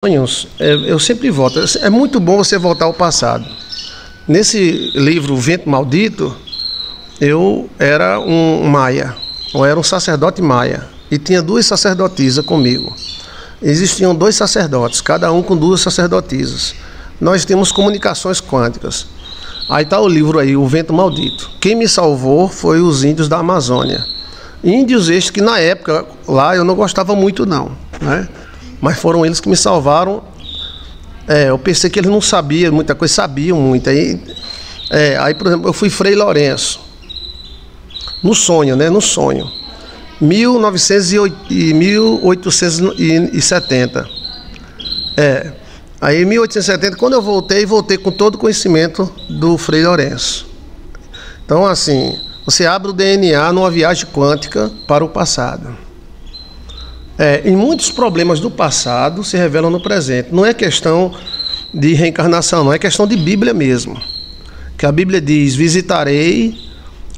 Sonhos, eu sempre volto. É muito bom você voltar ao passado. Nesse livro, O Vento Maldito, eu era um maia, ou era um sacerdote maia, e tinha duas sacerdotisas comigo. Existiam dois sacerdotes, cada um com duas sacerdotisas. Nós temos comunicações quânticas. Aí está o livro aí, O Vento Maldito. Quem me salvou foi os índios da Amazônia. Índios estes que na época lá eu não gostava muito não, né? Mas foram eles que me salvaram. Eu pensei que eles não sabiam muita coisa, sabiam muito. Aí, por exemplo, eu fui Frei Lourenço. No sonho, né? No sonho. 1870. Aí em 1870, quando eu voltei com todo o conhecimento do Frei Lourenço. Então, assim, você abre o DNA numa viagem quântica para o passado. E muitos problemas do passado se revelam no presente. Não é questão de reencarnação, não é questão de Bíblia mesmo. Que a Bíblia diz: visitarei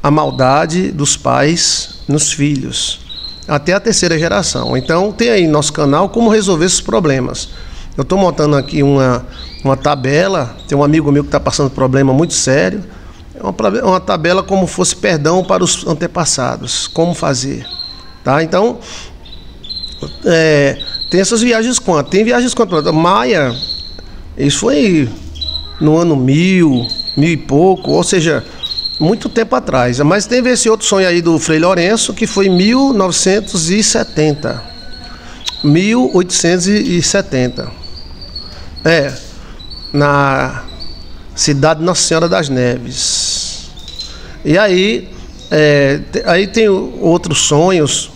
a maldade dos pais nos filhos, até a terceira geração. Então tem aí no nosso canal como resolver esses problemas. Eu estou montando aqui uma tabela. Tem um amigo meu que está passando problema muito sério. É uma tabela como fosse perdão para os antepassados. Como fazer, tá? Então tem essas viagens quânticas. Tem viagens quânticas. Maia, isso foi no ano 1000 e pouco, ou seja, muito tempo atrás. Mas teve esse outro sonho aí do Frei Lourenço, que foi em 1970. 1870. Na cidade Nossa Senhora das Neves. E aí, aí tem outros sonhos.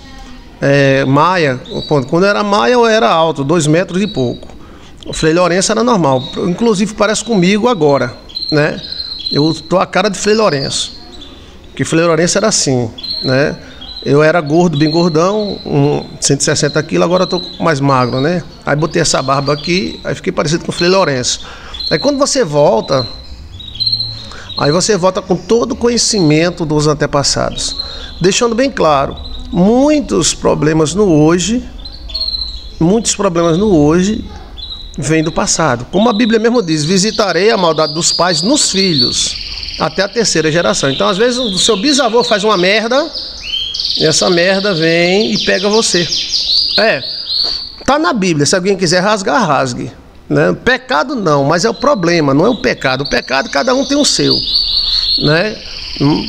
Maia, quando era maia eu era alto, 2 metros e pouco. O Frei Lourenço era normal, inclusive parece comigo agora, né? Eu tô a cara de Frei Lourenço, porque Frei Lourenço era assim, né? Eu era gordo, bem gordão, 160 quilos, agora eu tô mais magro, né? Aí botei essa barba aqui, aí fiquei parecido com o Frei Lourenço. Aí quando você volta, aí você volta com todo o conhecimento dos antepassados, deixando bem claro: muitos problemas no hoje vêm do passado. Como a Bíblia mesmo diz: visitarei a maldade dos pais nos filhos, até a terceira geração. Então, às vezes, o seu bisavô faz uma merda, e essa merda vem e pega você. Tá na Bíblia, se alguém quiser rasgar, rasgue, né? Pecado não, mas é o problema, não é o pecado. O pecado, cada um tem o seu, né?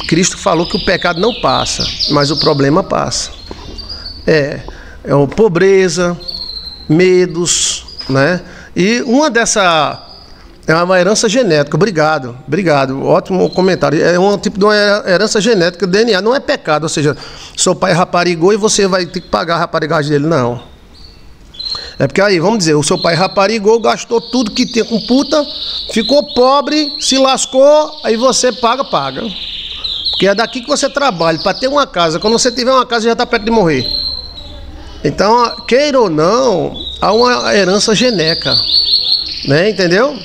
Cristo falou que o pecado não passa, mas o problema passa. É pobreza, medos, né? E uma dessa é uma herança genética. Obrigado, ótimo comentário. É um tipo de uma herança genética, DNA. Não é pecado, ou seja, seu pai raparigou e você vai ter que pagar a raparigagem dele, não. É porque aí, vamos dizer, o seu pai raparigou, gastou tudo que tinha com puta, ficou pobre, se lascou, aí você paga. Porque é daqui que você trabalha, para ter uma casa. Quando você tiver uma casa, já está perto de morrer. Então, queira ou não, há uma herança genética, né? Entendeu?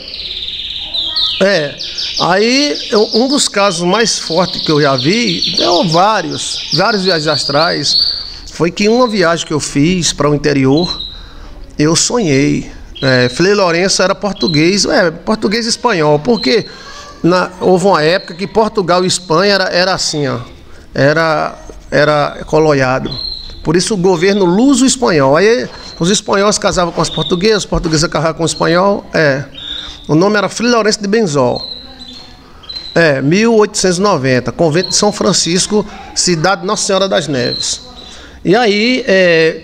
Aí, um dos casos mais fortes que eu já vi, deu várias viagens astrais, foi que uma viagem que eu fiz para o interior, eu sonhei. Frei Lourenço era português, português e espanhol, porque houve uma época que Portugal e Espanha era assim, ó, era coloiado. Por isso o governo luso-espanhol. Aí os espanhóis casavam com os portugueses casavam com o espanhol. O nome era Frei Lourenço de Benzol. 1890, convento de São Francisco, cidade Nossa Senhora das Neves. E aí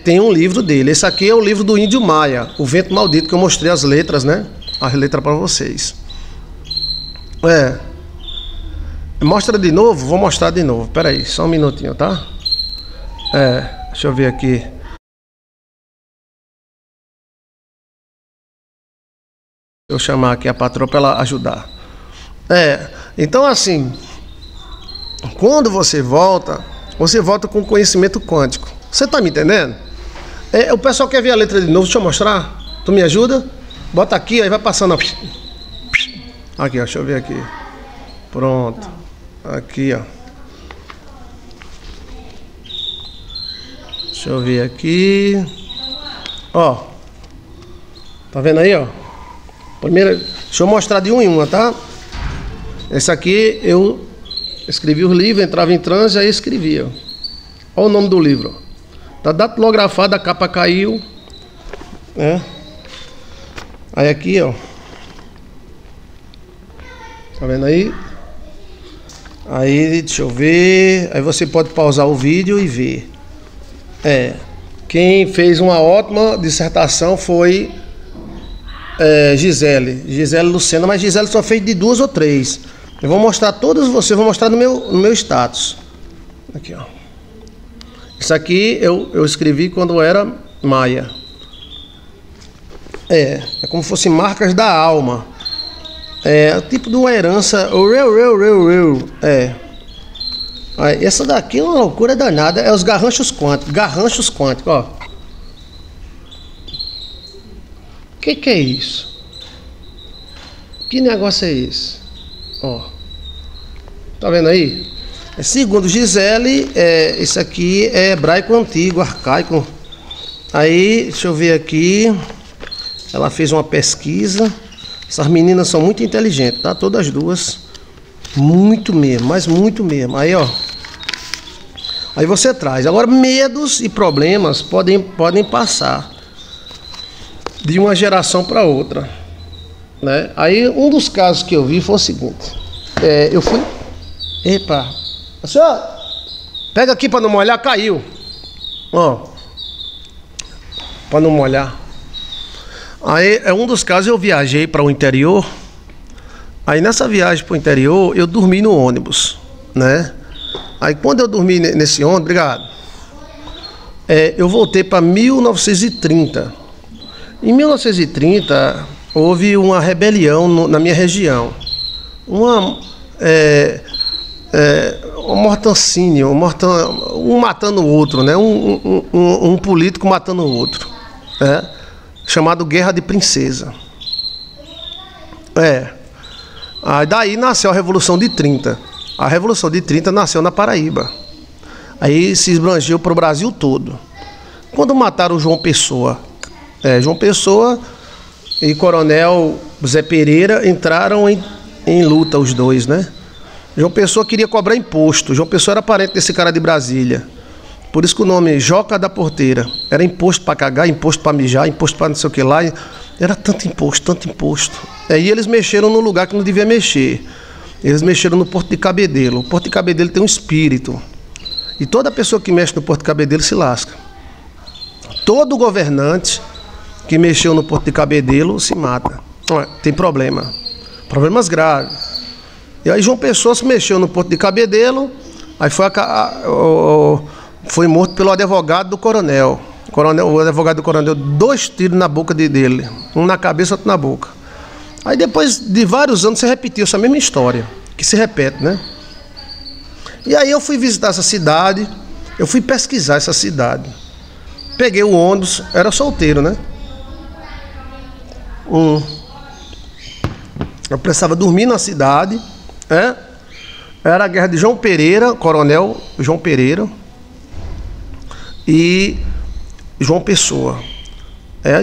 tem um livro dele. Esse aqui é o livro do Índio Maia, O Vento Maldito, que eu mostrei as letras, né? As letras para vocês. Mostra de novo? Vou mostrar de novo. Espera aí, só um minutinho, tá? Deixa eu ver aqui. Eu vou chamar aqui a patroa para ela ajudar. Então assim, quando você volta com conhecimento quântico. Você tá me entendendo? O pessoal quer ver a letra de novo, deixa eu mostrar. Tu me ajuda? Bota aqui, aí vai passando. Aqui, ó, deixa eu ver aqui. Pronto. Aqui, ó. Deixa eu ver aqui. Ó. Tá vendo aí, ó? Primeiro, deixa eu mostrar de um em uma, tá? Esse aqui eu escrevi os livros, entrava em transe, aí escrevia. Olha o nome do livro. Tá datilografado, a capa caiu. Né? Aí aqui, ó. Tá vendo aí? Aí, deixa eu ver. Aí você pode pausar o vídeo e ver. Quem fez uma ótima dissertação foi Gisele Lucena, mas Gisele só fez de 2 ou 3. Eu vou mostrar todos vocês, vou mostrar no meu status. Aqui, ó. Isso aqui eu escrevi quando eu era maia. É como se fossem marcas da alma. Tipo de uma herança. Essa daqui é uma loucura danada. É os garranchos quânticos. Garranchos quânticos, ó. Que é isso? Que negócio é esse? Ó. Tá vendo aí? Segundo Gisele, isso aqui é hebraico antigo, arcaico. Aí, deixa eu ver aqui. Ela fez uma pesquisa. Essas meninas são muito inteligentes, tá? Todas duas. Muito mesmo, mas muito mesmo. Aí, ó. Aí você traz. Agora, medos e problemas podem passar de uma geração para outra, né? Aí, um dos casos que eu vi foi o seguinte. Eu fui... Epa! Senhor, pega aqui para não molhar, caiu. Ó. Para não molhar. Aí, um dos casos, eu viajei para o interior. Aí, nessa viagem para o interior, eu dormi no ônibus, né? Aí, quando eu dormi nesse ônibus, obrigado, eu voltei para 1930. Em 1930, houve uma rebelião na minha região. Um mortancínio, um matando o outro, né? Um político matando o outro, né? Chamado Guerra de Princesa. Aí daí nasceu a Revolução de 30. A Revolução de 30 nasceu na Paraíba. Aí se esbrangeu para o Brasil todo. Quando mataram o João Pessoa, João Pessoa e Coronel Zé Pereira entraram em luta, os dois, né? João Pessoa queria cobrar imposto. João Pessoa era parente desse cara de Brasília. Por isso que o nome Joca da Porteira. Era imposto para cagar, imposto para mijar, imposto para não sei o que lá. Era tanto imposto, tanto imposto. Aí eles mexeram no lugar que não devia mexer. Eles mexeram no Porto de Cabedelo. O Porto de Cabedelo tem um espírito. E toda pessoa que mexe no Porto de Cabedelo se lasca. Todo governante que mexeu no Porto de Cabedelo se mata. Tem problema. Problemas graves. E aí João Pessoa se mexeu no Porto de Cabedelo. Aí foi morto pelo advogado do coronel. O advogado do coronel deu 2 tiros na boca dele. Um na cabeça, outro na boca. Aí depois de vários anos se repetiu essa mesma história. Que se repete, né? E aí eu fui visitar essa cidade. Eu fui pesquisar essa cidade. Peguei o ônibus. Era solteiro, né? Eu precisava dormir na cidade. Era a guerra de João Pereira, coronel João Pereira e João Pessoa.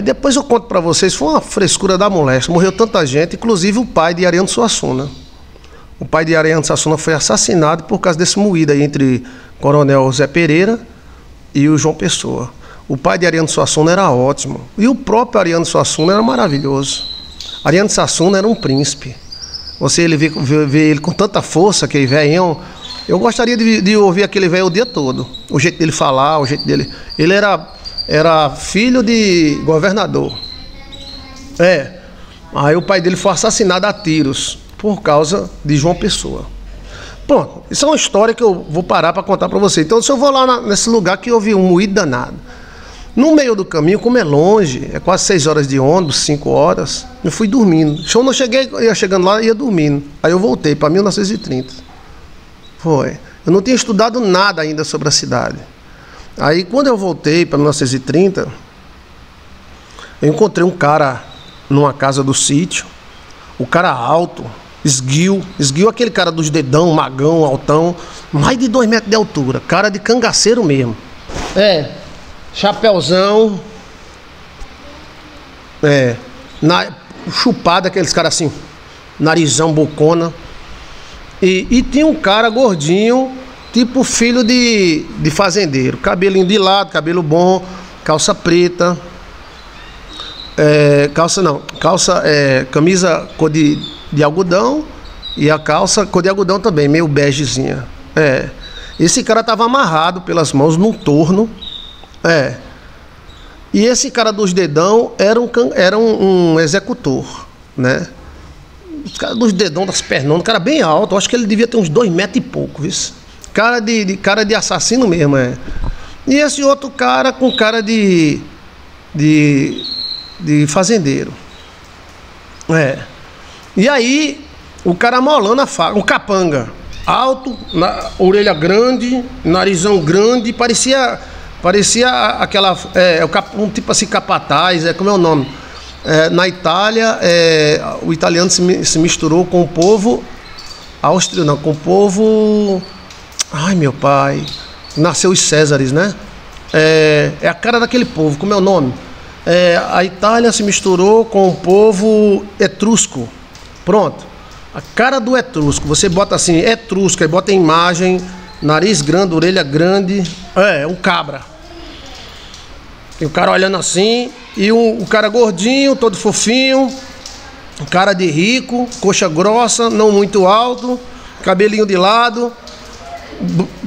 Depois eu conto para vocês, foi uma frescura da moléstia. Morreu tanta gente, inclusive o pai de Ariano Suassuna. O pai de Ariano Suassuna foi assassinado por causa desse moído aí entre coronel Zé Pereira e o João Pessoa. O pai de Ariano Suassuna era ótimo. E o próprio Ariano Suassuna era maravilhoso. Ariano Suassuna era um príncipe. Ele vê ele com tanta força, aquele velhão. Eu gostaria de ouvir aquele velho o dia todo. O jeito dele falar, o jeito dele... Ele era filho de governador. Aí o pai dele foi assassinado a tiros por causa de João Pessoa. Pronto, isso é uma história que eu vou parar para contar para você. Então, se eu vou lá nesse lugar que houve um moído danado. No meio do caminho, como é longe, é quase 6 horas de ônibus, 5 horas, eu fui dormindo. Quando eu cheguei, ia chegando lá, ia dormindo. Aí eu voltei para 1930. Foi. Eu não tinha estudado nada ainda sobre a cidade. Aí, quando eu voltei para 1930, eu encontrei um cara numa casa do sítio. O cara alto, esguio aquele cara dos dedão, magão, altão, mais de 2 metros de altura. Cara de cangaceiro mesmo. Chapéuzão. chupado, aqueles caras assim, narizão, bocona. E tinha um cara gordinho, tipo filho de fazendeiro. Cabelinho de lado, cabelo bom, calça preta. Camisa cor de algodão. E a calça cor de algodão também, meio begezinha. Esse cara tava amarrado pelas mãos num torno. E esse cara dos dedão era um executor, né? Os caras dos dedão, das pernas, um cara bem alto. Eu acho que ele devia ter uns 2 metros e pouco, viu? Cara de assassino mesmo, E esse outro cara com cara de fazendeiro. E aí, o cara molando a faca, um capanga. Alto, orelha grande, narizão grande, parecia aquela, um tipo assim, capataz, como é o nome? Na Itália, o italiano se misturou com o povo áustrio, não, com o povo, ai meu pai, nasceu os Césares, né? É a cara daquele povo, como é o nome? A Itália se misturou com o povo etrusco, pronto. A cara do etrusco, você bota assim, etrusco, aí bota a imagem, nariz grande, orelha grande, um cabra. E o cara olhando assim, e o cara gordinho, todo fofinho, cara de rico, coxa grossa, não muito alto, cabelinho de lado,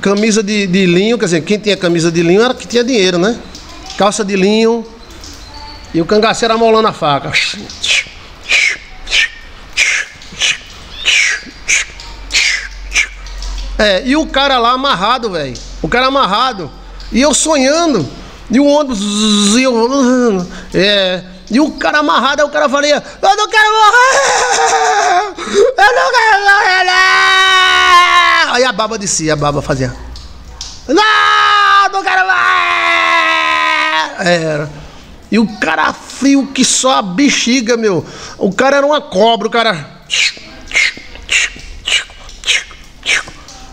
camisa de linho, quer dizer, quem tinha camisa de linho era que tinha dinheiro, né? Calça de linho, e o cangaceiro amolando a faca. E o cara lá amarrado, velho. O cara amarrado. E eu sonhando. E o ônibus. E o cara amarrado, aí o cara falei: eu não quero morrer! Eu não quero morrer, não! Aí a baba descia, a baba fazia: não quero morrer! E o cara frio que só a bexiga, meu. O cara era uma cobra, o cara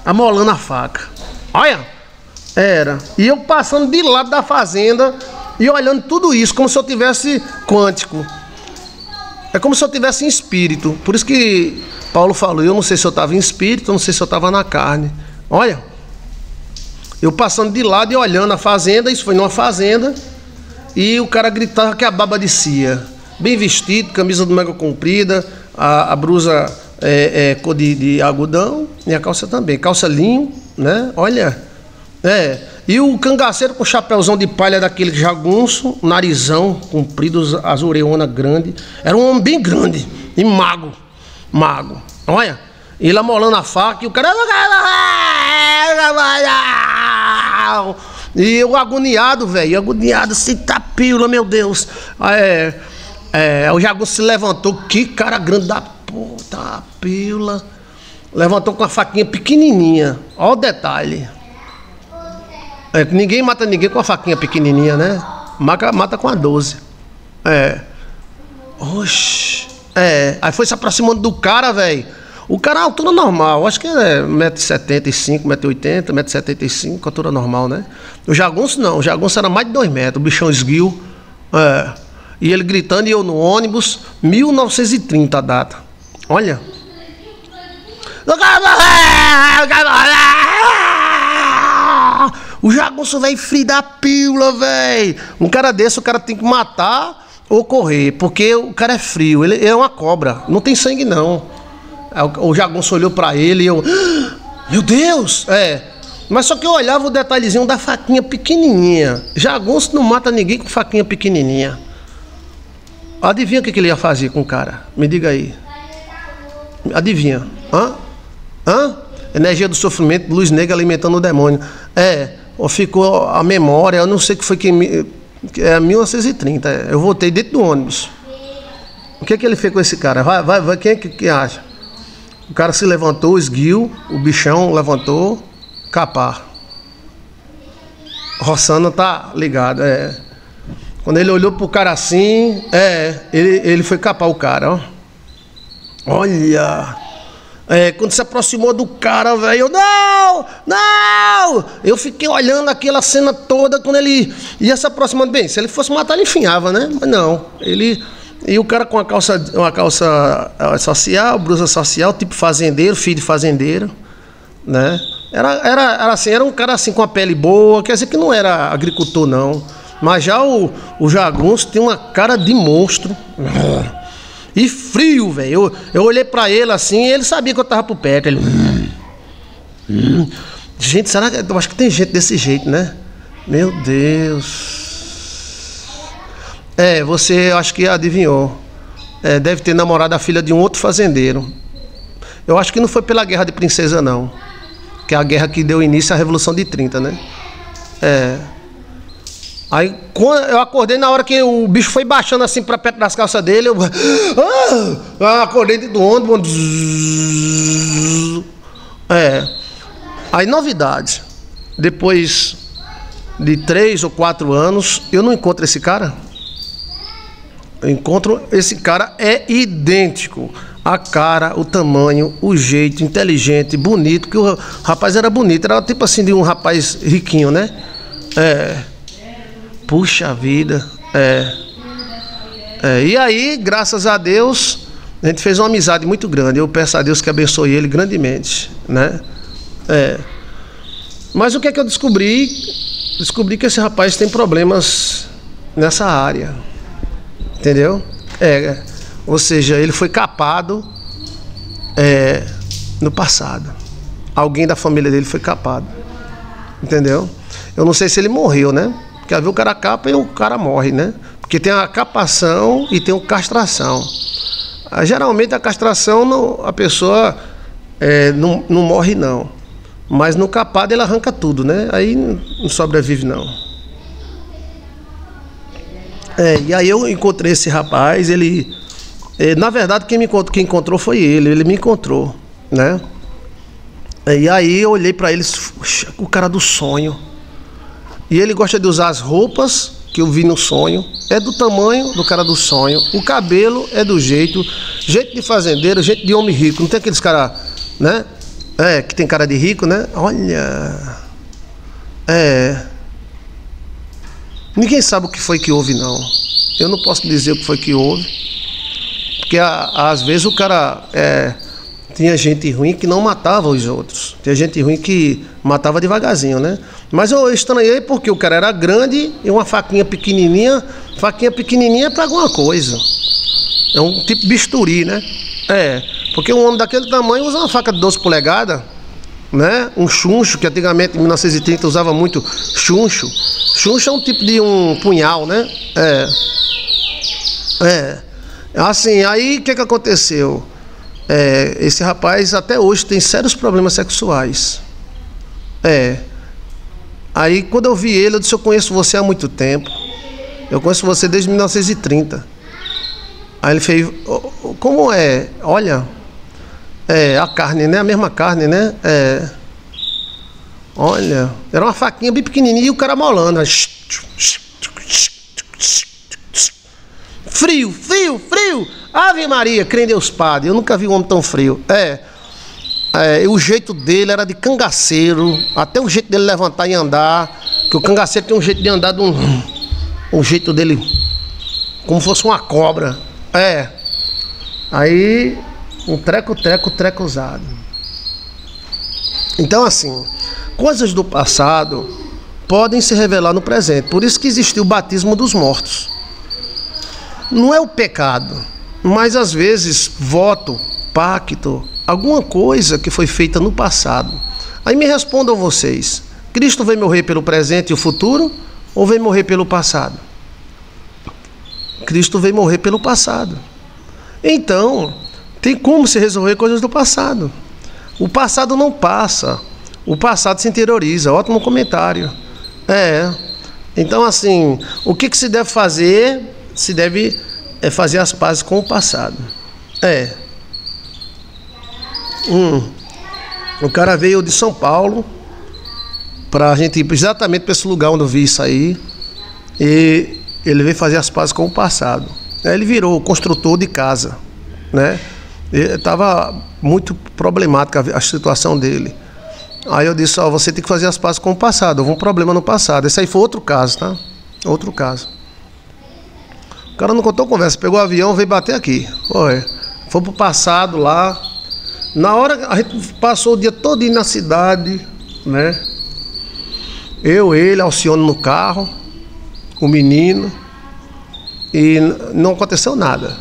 amolando a faca. Olha, e eu passando de lado da fazenda e olhando tudo isso como se eu tivesse quântico. É como se eu tivesse em espírito. Por isso que Paulo falou: eu não sei se eu estava em espírito, eu não sei se eu estava na carne. Olha, eu passando de lado e olhando a fazenda. Isso foi numa fazenda. E o cara gritava que a baba descia. Bem vestido, camisa de manga comprida, a blusa cor de algodão e a calça também, calça linho, né? Olha, e o cangaceiro com chapéuzão de palha daquele jagunço, narizão comprido, as orelhonas grandes. Era um homem bem grande e mago. Olha, ele amolando a faca e o cara... E eu agoniado, velho, se tá pílula, meu Deus. O jagunço se levantou, que cara grande da puta, pílula. Levantou com a faquinha pequenininha. Olha o detalhe. Ninguém mata ninguém com a faquinha pequenininha, né? Mata com a 12. Oxi. Aí foi se aproximando do cara, velho. O cara é altura normal. Acho que é 1,75 m, 1,80 m, 1,75 m, altura normal, né? O jagunço não. O jagunço era mais de 2 metros. O bichão esguio. E ele gritando e eu no ônibus. 1930 a data. Olha. Eu quero morrer! Eu quero morrer! O jagunço, velho, frio da pílula, velho. Um cara desse, o cara tem que matar ou correr, porque o cara é frio. Ele é uma cobra, não tem sangue, não. O jagunço olhou pra ele e eu... Meu Deus! Mas só que eu olhava o detalhezinho da faquinha pequenininha. Jagunço não mata ninguém com faquinha pequenininha. Adivinha o que ele ia fazer com o cara? Me diga aí. Adivinha? Energia do sofrimento, luz negra alimentando o demônio. Ficou a memória, eu não sei o que foi que... 1930, eu voltei dentro do ônibus. O que ele fez com esse cara? Vai, quem é que acha? O cara se levantou, esguiu, o bichão levantou, capar. Roçando tá ligado, Quando ele olhou pro cara assim, ele foi capar o cara, ó. Olha... quando se aproximou do cara, velho, eu, não! Eu fiquei olhando aquela cena toda, quando ele ia se aproximando. Bem, se ele fosse matar, ele enfinhava, né? Mas não, ele E o cara com uma calça social, blusa social, tipo fazendeiro, filho de fazendeiro, né? Era assim, era um cara assim com a pele boa, quer dizer que não era agricultor não. Mas já o jagunço tem uma cara de monstro. E frio, velho. Eu olhei pra ele assim e ele sabia que eu tava por perto. Ele... Gente, será que... Eu acho que tem gente desse jeito, né? Meu Deus. Você acho que adivinhou. Deve ter namorado a filha de um outro fazendeiro. Eu acho que não foi pela Guerra de Princesa, não. Que é a guerra que deu início à Revolução de 30, né? Aí quando eu acordei, na hora que o bicho foi baixando assim pra perto das calças dele, eu acordei do ônibus. Aí novidade. Depois de 3 ou 4 anos, eu não encontro esse cara. Eu encontro esse cara, é idêntico. A cara, o tamanho, o jeito, inteligente, bonito. Que o rapaz era bonito, era tipo assim de um rapaz riquinho, né? Puxa vida, E aí, graças a Deus, a gente fez uma amizade muito grande. Eu peço a Deus que abençoe ele grandemente, né? Mas o que é que eu descobri? Descobri que esse rapaz tem problemas nessa área, entendeu? Ou seja, ele foi capado no passado. Alguém da família dele foi capado, entendeu? Eu não sei se ele morreu, né? Porque às vezes o cara capa e o cara morre, né? Porque tem a capação e tem a castração. Geralmente a castração, a pessoa não morre não. Mas no capado ele arranca tudo, né? Aí não sobrevive não. E aí eu encontrei esse rapaz, ele... na verdade quem encontrou foi ele. Ele me encontrou, né? E aí eu olhei pra ele, o cara do sonho. E ele gosta de usar as roupas que eu vi no sonho. É do tamanho do cara do sonho. O cabelo é do jeito de fazendeiro, jeito de homem rico. Não tem aqueles caras, né? Que tem cara de rico, né? Olha. Ninguém sabe o que foi que houve, não. Eu não posso dizer o que foi que houve. Porque às vezes o cara... tinha gente ruim que não matava os outros. Tinha gente ruim que matava devagarzinho, né? Mas eu estranhei porque o cara era grande e uma faquinha pequenininha. Faquinha pequenininha é pra alguma coisa. É um tipo de bisturi, né? Porque um homem daquele tamanho usa uma faca de 12 polegadas, né? Um chuncho, que antigamente em 1930 usava muito chuncho. Chuncho é um tipo de um punhal, né? Assim, aí o que aconteceu? Esse rapaz até hoje tem sérios problemas sexuais. Aí quando eu vi ele, eu disse: eu conheço você há muito tempo. Eu conheço você desde 1930. Aí ele fez: como é? Olha, a carne, né? A mesma carne, né? Olha, era uma faquinha bem pequenininha e o cara molando. Frio, frio, frio. Ave Maria, crê em Deus Padre. Eu nunca vi um homem tão frio. O jeito dele era de cangaceiro. Até o jeito dele levantar e andar. Que o cangaceiro tem um jeito de andar de um jeito dele como fosse uma cobra. Aí um treco usado. Então assim, coisas do passado podem se revelar no presente. Por isso que existiu o batismo dos mortos. Não é o pecado, mas às vezes voto, pacto, alguma coisa que foi feita no passado. Aí me respondam vocês: Cristo veio morrer pelo presente e o futuro, ou veio morrer pelo passado? Cristo veio morrer pelo passado. Então, tem como se resolver coisas do passado. O passado não passa, o passado se interioriza. Ótimo comentário. Então assim, o que se deve fazer? Se deve fazer as pazes com o passado. O cara veio de São Paulo pra gente ir exatamente para esse lugar onde eu vi isso aí. E ele veio fazer as pazes com o passado. Aí ele virou construtor de casa, né? Estava muito problemática a situação dele. Aí eu disse: você tem que fazer as pazes com o passado. Houve um problema no passado. Esse aí foi outro caso, tá? Outro caso. O cara não contou conversa, pegou o avião, veio bater aqui. Foi pro passado lá. Na hora, a gente passou o dia todo na cidade, né? Eu, ele, Alcione no carro, o menino, e não aconteceu nada.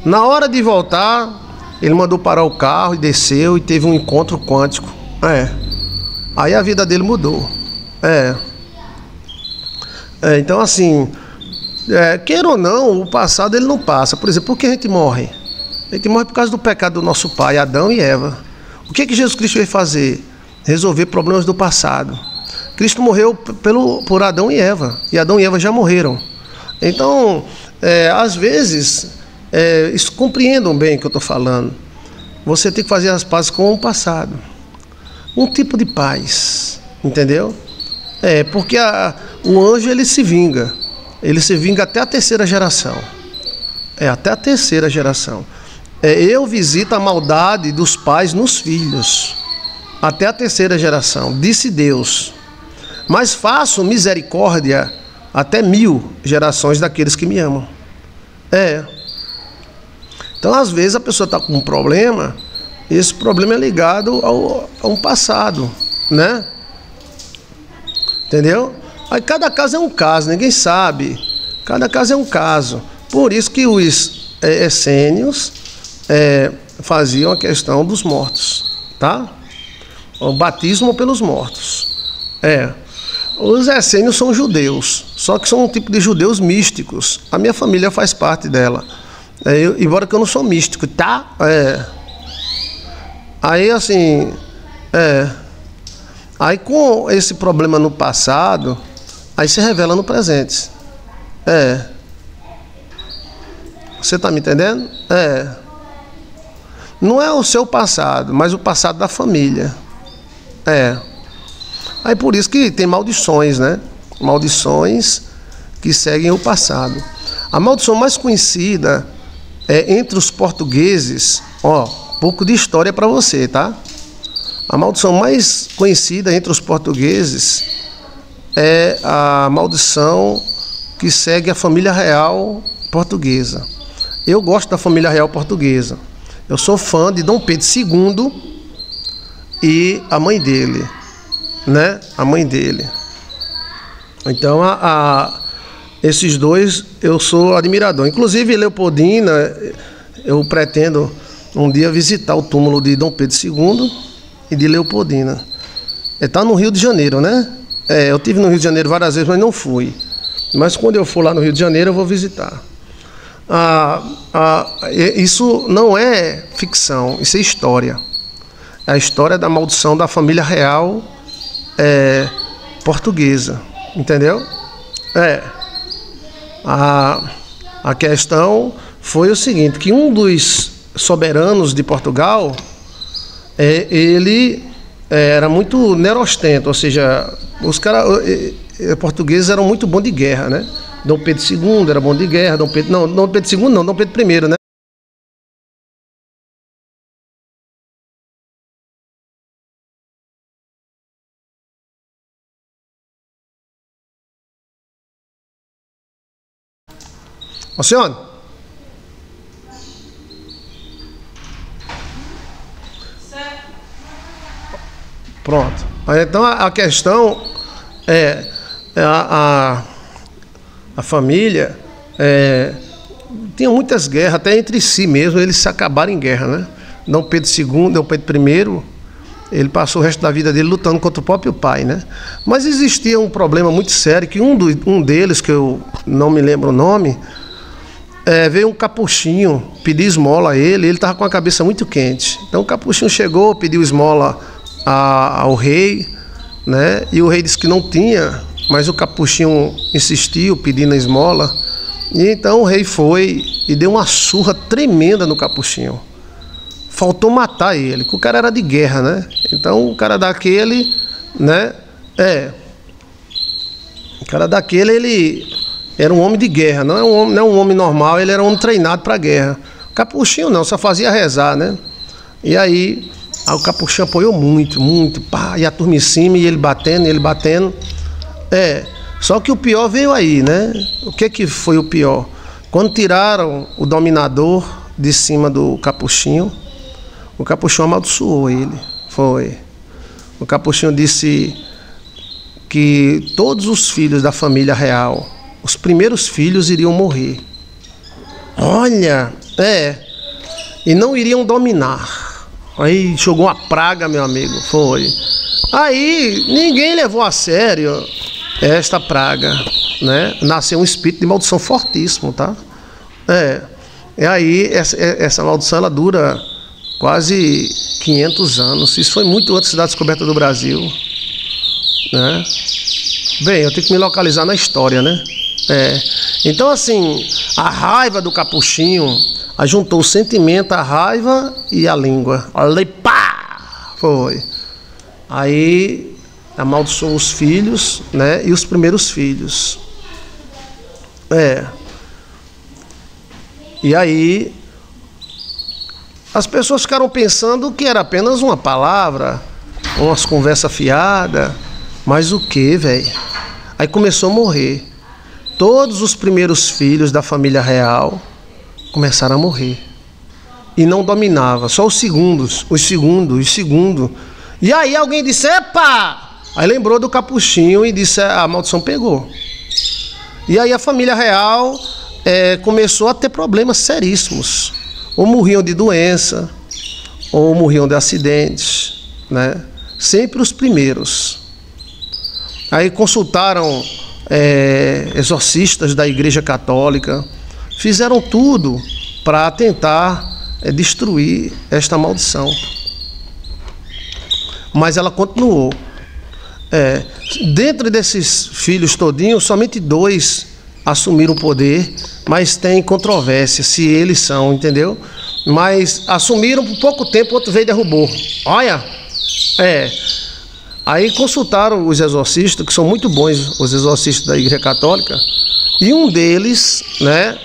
Na hora de voltar, ele mandou parar o carro e desceu e teve um encontro quântico. Aí a vida dele mudou. Então assim, queira ou não, o passado ele não passa. Por exemplo, por que a gente morre? A gente morre por causa do pecado do nosso pai, Adão e Eva. O que Jesus Cristo veio fazer? Resolver problemas do passado. Cristo morreu por Adão e Eva. E Adão e Eva já morreram. Então, às vezes, compreendam bem o que eu estou falando. Você tem que fazer as pazes com o passado. Um tipo de paz. Entendeu? Porque o anjo ele se vinga. Ele se vinga até a terceira geração. Até a terceira geração. Eu visito a maldade dos pais nos filhos. Até a terceira geração. Disse Deus. Mas faço misericórdia até 1000 gerações daqueles que me amam. Então, às vezes, a pessoa está com um problema. Esse problema é ligado a um passado, né? Entendeu? Aí cada caso é um caso, ninguém sabe. Cada caso é um caso. Por isso que os essênios faziam a questão dos mortos, tá? O batismo pelos mortos. Os essênios são judeus, só que são um tipo de judeus místicos. A minha família faz parte dela. Embora que eu não sou místico, tá? Aí assim, aí com esse problema no passado, aí se revela no presente. Você tá me entendendo? Não é o seu passado, mas o passado da família. Aí por isso que tem maldições, né? Maldições que seguem o passado. A maldição mais conhecida entre os portugueses, pouco de história para você, tá? A maldição mais conhecida entre os portugueses é a maldição que segue a família real portuguesa. Eu gosto da família real portuguesa. Eu sou fã de Dom Pedro II e a mãe dele, né? A mãe dele. Então, esses dois eu sou admirador. Inclusive, Leopoldina, eu pretendo um dia visitar o túmulo de Dom Pedro II e de Leopoldina. Está no Rio de Janeiro, né? Eu estive no Rio de Janeiro várias vezes, mas não fui. Mas quando eu for lá no Rio de Janeiro, eu vou visitar. Isso não é ficção, isso é história. É a história da maldição da família real portuguesa, entendeu? A questão foi o seguinte, que um dos soberanos de Portugal, ele era muito nerostento, ou seja, os caras portugueses eram muito bons de guerra, né? Dom Pedro II era bom de guerra, Dom Pedro II não, Dom Pedro I, né? Alcione? Pronto. Então a questão a família tinha muitas guerras, até entre si mesmo, eles se acabaram em guerra, né? Dom Pedro II, Dom Pedro I, ele passou o resto da vida dele lutando contra o próprio pai, né? Mas existia um problema muito sério, que um deles, que eu não me lembro o nome, veio um capuchinho pedir esmola a ele estava com a cabeça muito quente. Então o capuchinho chegou, pediu esmola ao rei, né? E o rei disse que não tinha, mas o capuchinho insistiu pedindo a esmola. E então o rei foi e deu uma surra tremenda no capuchinho. Faltou matar ele, porque o cara era de guerra, né? Então o cara daquele, né? O cara daquele, ele era um homem de guerra, não é um homem normal, ele era um homem treinado para guerra. O capuchinho não, só fazia rezar, né? E aí o capuchinho apoiou muito, pá, e a turma em cima, e ele batendo. Só que o pior veio aí, né? O que foi o pior? Quando tiraram o dominador de cima do capuchinho, o capuchinho amaldiçoou ele. Foi. O capuchinho disse que todos os filhos da família real, os primeiros filhos, iriam morrer. Olha, e não iriam dominar. Aí jogou uma praga, meu amigo. Foi. Aí ninguém levou a sério esta praga, né? Nasceu um espírito de maldição fortíssimo, tá? E aí essa maldição ela dura quase 500 anos. Isso foi muito antes da descoberta do Brasil, né? Bem, eu tenho que me localizar na história, né? Então assim, a raiva do capuchinho ajuntou o sentimento, a raiva e a língua. Olha, pá! Foi. Aí amaldiçoou os filhos, né? E os primeiros filhos. E aí as pessoas ficaram pensando que era apenas uma palavra, umas conversas fiadas. Mas o que, velho? Aí começou a morrer. Todos os primeiros filhos da família real começaram a morrer. E não dominava, só os segundos. E aí alguém disse, epa! Aí lembrou do capuchinho e disse, a maldição pegou. E aí a família real começou a ter problemas seríssimos. Ou morriam de doença, ou morriam de acidentes, né? Sempre os primeiros. Aí consultaram exorcistas da Igreja Católica, fizeram tudo para tentar destruir esta maldição. Mas ela continuou. Dentro desses filhos todinhos, somente 2 assumiram o poder, mas tem controvérsia se eles são, entendeu? Mas assumiram por pouco tempo, outro veio e derrubou. Olha, aí consultaram os exorcistas, que são muito bons, os exorcistas da Igreja Católica, e um deles, né,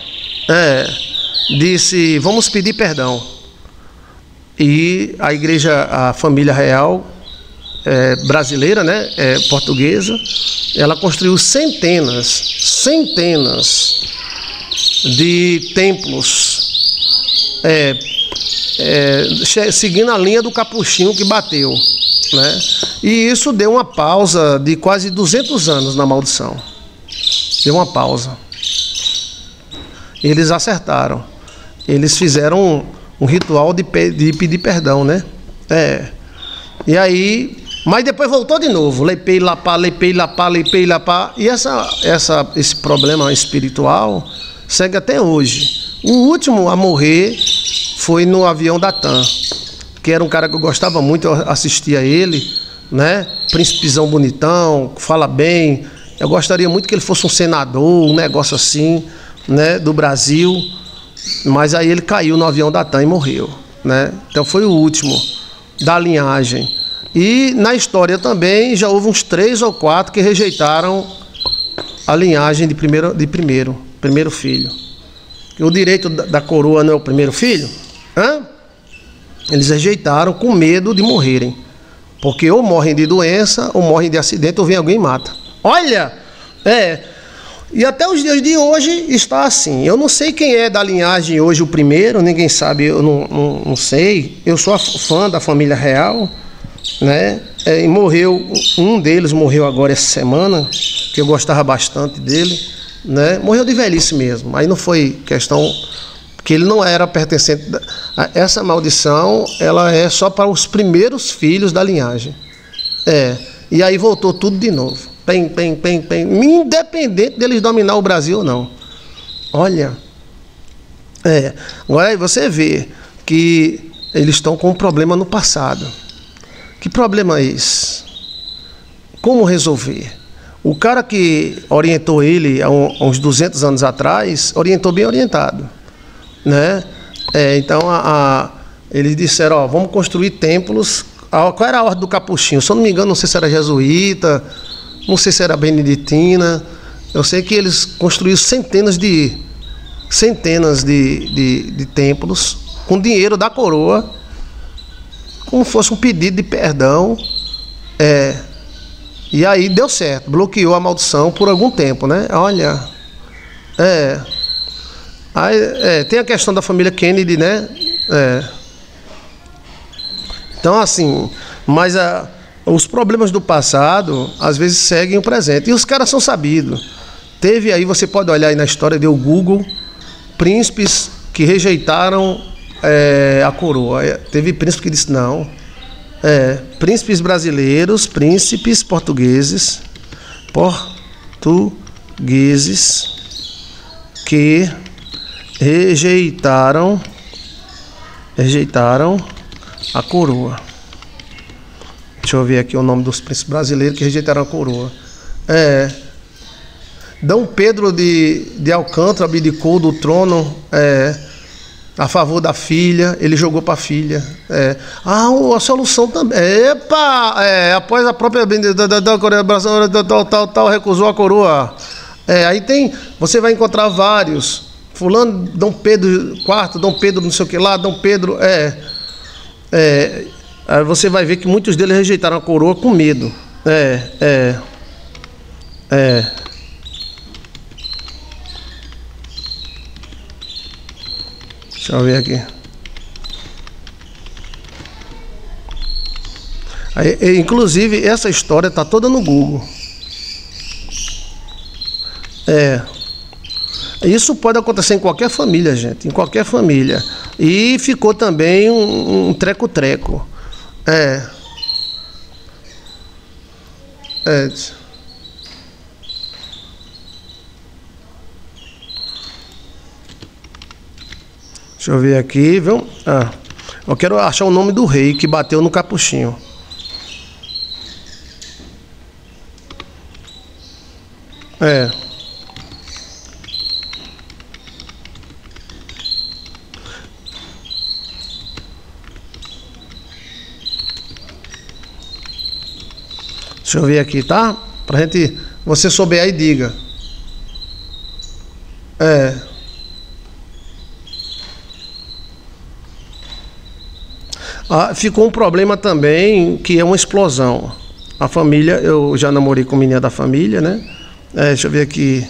disse, vamos pedir perdão. E a igreja, a família real brasileira, né, portuguesa, ela construiu centenas de templos, seguindo a linha do capuchinho que bateu, né? E isso deu uma pausa de quase 200 anos na maldição. Deu uma pausa. Eles acertaram. Eles fizeram um ritual de pedir perdão, né? E aí, mas depois voltou de novo. Lepei, lapá, lepei, lapá, lepei, lapá. E esse problema espiritual segue até hoje. O último a morrer foi no avião da TAM, que era um cara que eu gostava muito, eu assistia a ele, né? Príncipezão bonitão, fala bem. Eu gostaria muito que ele fosse um senador, um negócio assim, né, do Brasil. Mas aí ele caiu no avião da TAM e morreu, né? Então foi o último da linhagem. E na história também já houve uns 3 ou 4 que rejeitaram a linhagem de primeiro filho. E o direito da coroa não é o primeiro filho? Eles rejeitaram com medo de morrerem. Porque ou morrem de doença, ou morrem de acidente, ou vem alguém e mata. Olha! E até os dias de hoje está assim. Eu não sei quem é da linhagem hoje o primeiro, ninguém sabe, eu não sei. Eu sou fã da família real, né? E um deles morreu agora essa semana, que eu gostava bastante dele, né? Morreu de velhice mesmo. Aí não foi questão que ele não era pertencente. Essa maldição, ela é só para os primeiros filhos da linhagem. E aí voltou tudo de novo. Independente deles dominar o Brasil ou não. Olha. Agora aí você vê que eles estão com um problema no passado. Que problema é esse? Como resolver? O cara que orientou ele há uns 200 anos atrás, orientou bem orientado, né? Então eles disseram, vamos construir templos. Qual era a ordem do capuchinho? Se eu não me engano, não sei se era jesuíta, não sei se era beneditina. Eu sei que eles construíram centenas de templos com dinheiro da coroa, como fosse um pedido de perdão. E aí deu certo, bloqueou a maldição por algum tempo, né? Olha, Aí, tem a questão da família Kennedy, né? Então, assim, mas os problemas do passado, às vezes, seguem o presente. E os caras são sabidos. Teve aí, você pode olhar aí na história, deu Google, príncipes que rejeitaram a coroa. Teve príncipe que disse não. Príncipes brasileiros, príncipes portugueses que rejeitaram a coroa. Deixa eu ver aqui o nome dos príncipes brasileiros que rejeitaram a coroa. Dom Pedro de Alcântara abdicou do trono a favor da filha, ele jogou para a filha. A solução também. Após a própria da Coreia tal, recusou a coroa. Aí você vai encontrar vários. Fulano, Dom Pedro IV, Dom Pedro não sei o que lá, Dom Pedro. Aí você vai ver que muitos deles rejeitaram a coroa com medo. Deixa eu ver aqui. Inclusive, essa história está toda no Google. Isso pode acontecer em qualquer família, gente. Em qualquer família. E ficou também um treco-treco. Deixa eu ver aqui, viu? Eu quero achar o nome do rei que bateu no capuchinho. Deixa eu ver aqui, tá? Pra gente, você souber aí, diga. Ficou um problema também, que é uma explosão. A família, eu já namorei com menina da família, né? Deixa eu ver aqui.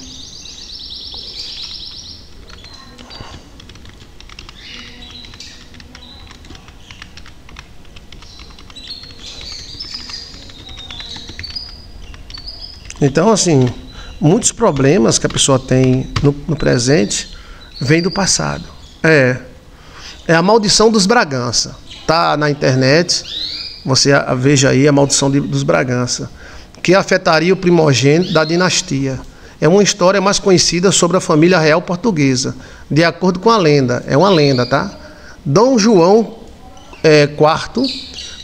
Então, assim, muitos problemas que a pessoa tem no presente vêm do passado. É a maldição dos Bragança. Tá na internet, você veja aí a maldição dos Bragança, que afetaria o primogênito da dinastia. É uma história mais conhecida sobre a família real portuguesa, de acordo com a lenda. É uma lenda, tá? Dom João IV,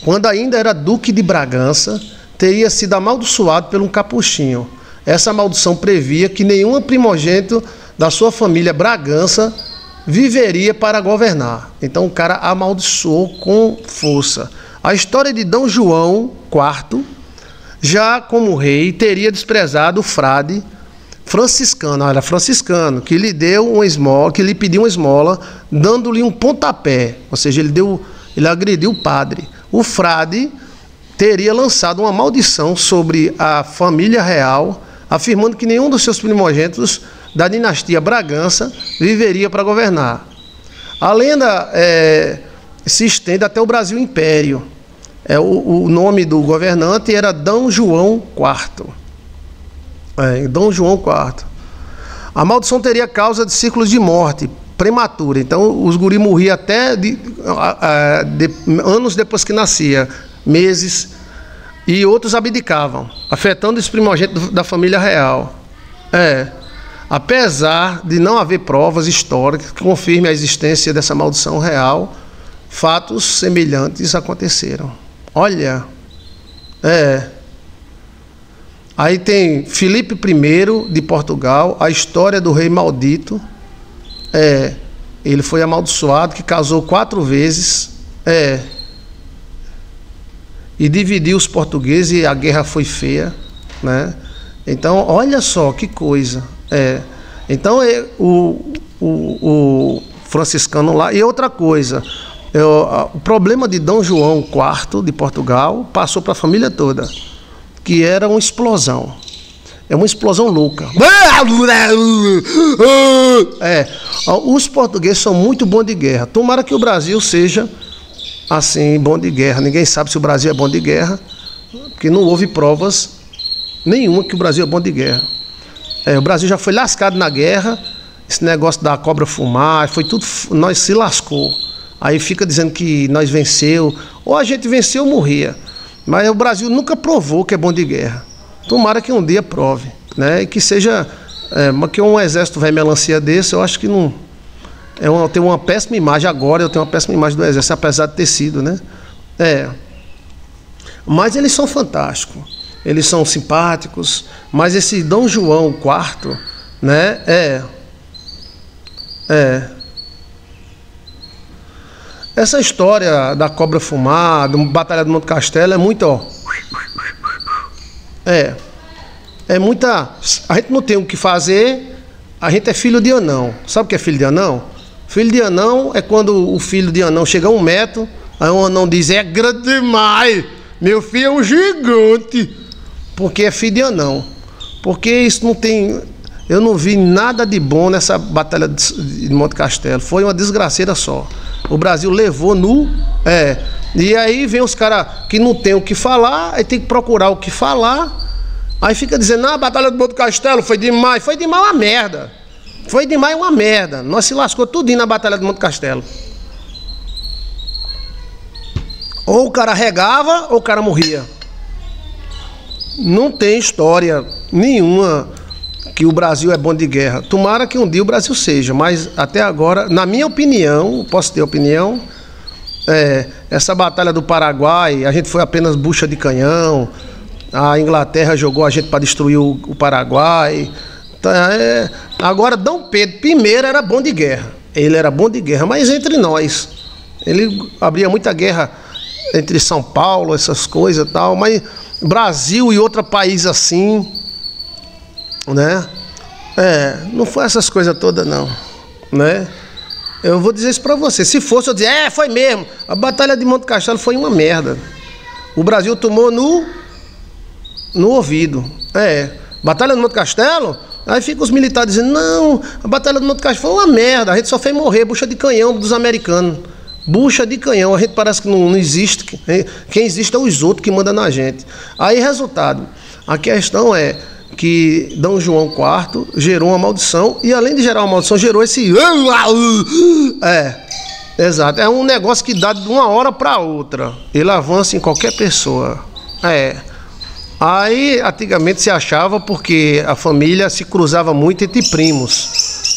quando ainda era duque de Bragança, teria sido amaldiçoado por um capuchinho. Essa maldição previa que nenhum primogênito da sua família Bragança viveria para governar. Então o cara amaldiçoou com força. A história de Dom João IV, já como rei, teria desprezado o frade franciscano, que lhe deu uma esmola, que lhe pediu uma esmola, dando-lhe um pontapé, ou seja, ele agrediu o padre. O frade teria lançado uma maldição sobre a família real, afirmando que nenhum dos seus primogênitos da dinastia Bragança viveria para governar. A lenda se estende até o Brasil Império. O nome do governante era Dom João IV. Dom João IV. A maldição teria causa de ciclos de morte prematura. Então, os guris morriam até anos depois que nascia, meses, e outros abdicavam, afetando os primogênitos da família real. Apesar de não haver provas históricas que confirmem a existência dessa maldição real, fatos semelhantes aconteceram. Olha, aí tem Filipe I de Portugal, a história do rei maldito. Ele foi amaldiçoado, que casou 4 vezes, e dividiu os portugueses, e a guerra foi feia, né? Então, olha só que coisa. Então, o franciscano lá. E outra coisa, o problema de Dom João IV de Portugal passou para a família toda, que era uma explosão. É uma explosão louca. Os portugueses são muito bons de guerra. Tomara que o Brasil seja assim, bom de guerra. Ninguém sabe se o Brasil é bom de guerra, porque não houve provas nenhuma que o Brasil é bom de guerra. O Brasil já foi lascado na guerra. Esse negócio da cobra fumar, foi tudo, nós se lascou. Aí fica dizendo que nós venceu, ou a gente venceu ou morria. Mas o Brasil nunca provou que é bom de guerra. Tomara que um dia prove, né? E que seja, que um exército vai melancia desse, eu acho que não... Eu tenho uma péssima imagem agora, eu tenho uma péssima imagem do exército, apesar de ter sido, né? Mas eles são fantásticos, eles são simpáticos, mas esse Dom João IV, né? Essa história da cobra fumar, da Batalha do Monte Castelo é muito, ó. É muita. A gente não tem o que fazer, a gente é filho de anão. Sabe o que é filho de anão? Filho de anão é quando o filho de anão chega a 1 metro, aí o anão diz: é grande demais, meu filho é um gigante. Porque é filho de anão. Porque isso não tem. Eu não vi nada de bom nessa Batalha de Monte Castelo. Foi uma desgraceira só. O Brasil levou nu. E aí vem os caras que não tem o que falar, aí tem que procurar o que falar. Aí fica dizendo: a Batalha do Monte Castelo foi demais. Foi demais uma merda. Foi demais uma merda. Nós se lascou tudinho na Batalha do Monte Castelo. Ou o cara regava ou o cara morria. Não tem história nenhuma que o Brasil é bom de guerra. Tomara que um dia o Brasil seja, mas até agora, na minha opinião, posso ter opinião, essa Batalha do Paraguai, a gente foi apenas bucha de canhão, a Inglaterra jogou a gente para destruir o Paraguai. Agora, Dom Pedro I era bom de guerra, ele era bom de guerra, mas entre nós, ele abria muita guerra entre São Paulo, essas coisas e tal, mas Brasil e outro país assim, né? Não foi essas coisas todas não, né? Eu vou dizer isso pra você. Se fosse, eu dizer, foi mesmo. A Batalha de Monte Castelo foi uma merda. O Brasil tomou no ouvido. Batalha de Monte Castelo. Aí fica os militares dizendo: não, a Batalha de Monte Castelo foi uma merda. A gente só fez morrer, bucha de canhão dos americanos. Bucha de canhão. A gente parece que não existe. Quem existe é os outros que mandam na gente. Aí, resultado. A questão é que Dom João IV gerou uma maldição, e além de gerar uma maldição, gerou esse... Exato, é um negócio que dá de uma hora para outra, ele avança em qualquer pessoa. Aí, antigamente se achava porque a família se cruzava muito entre primos,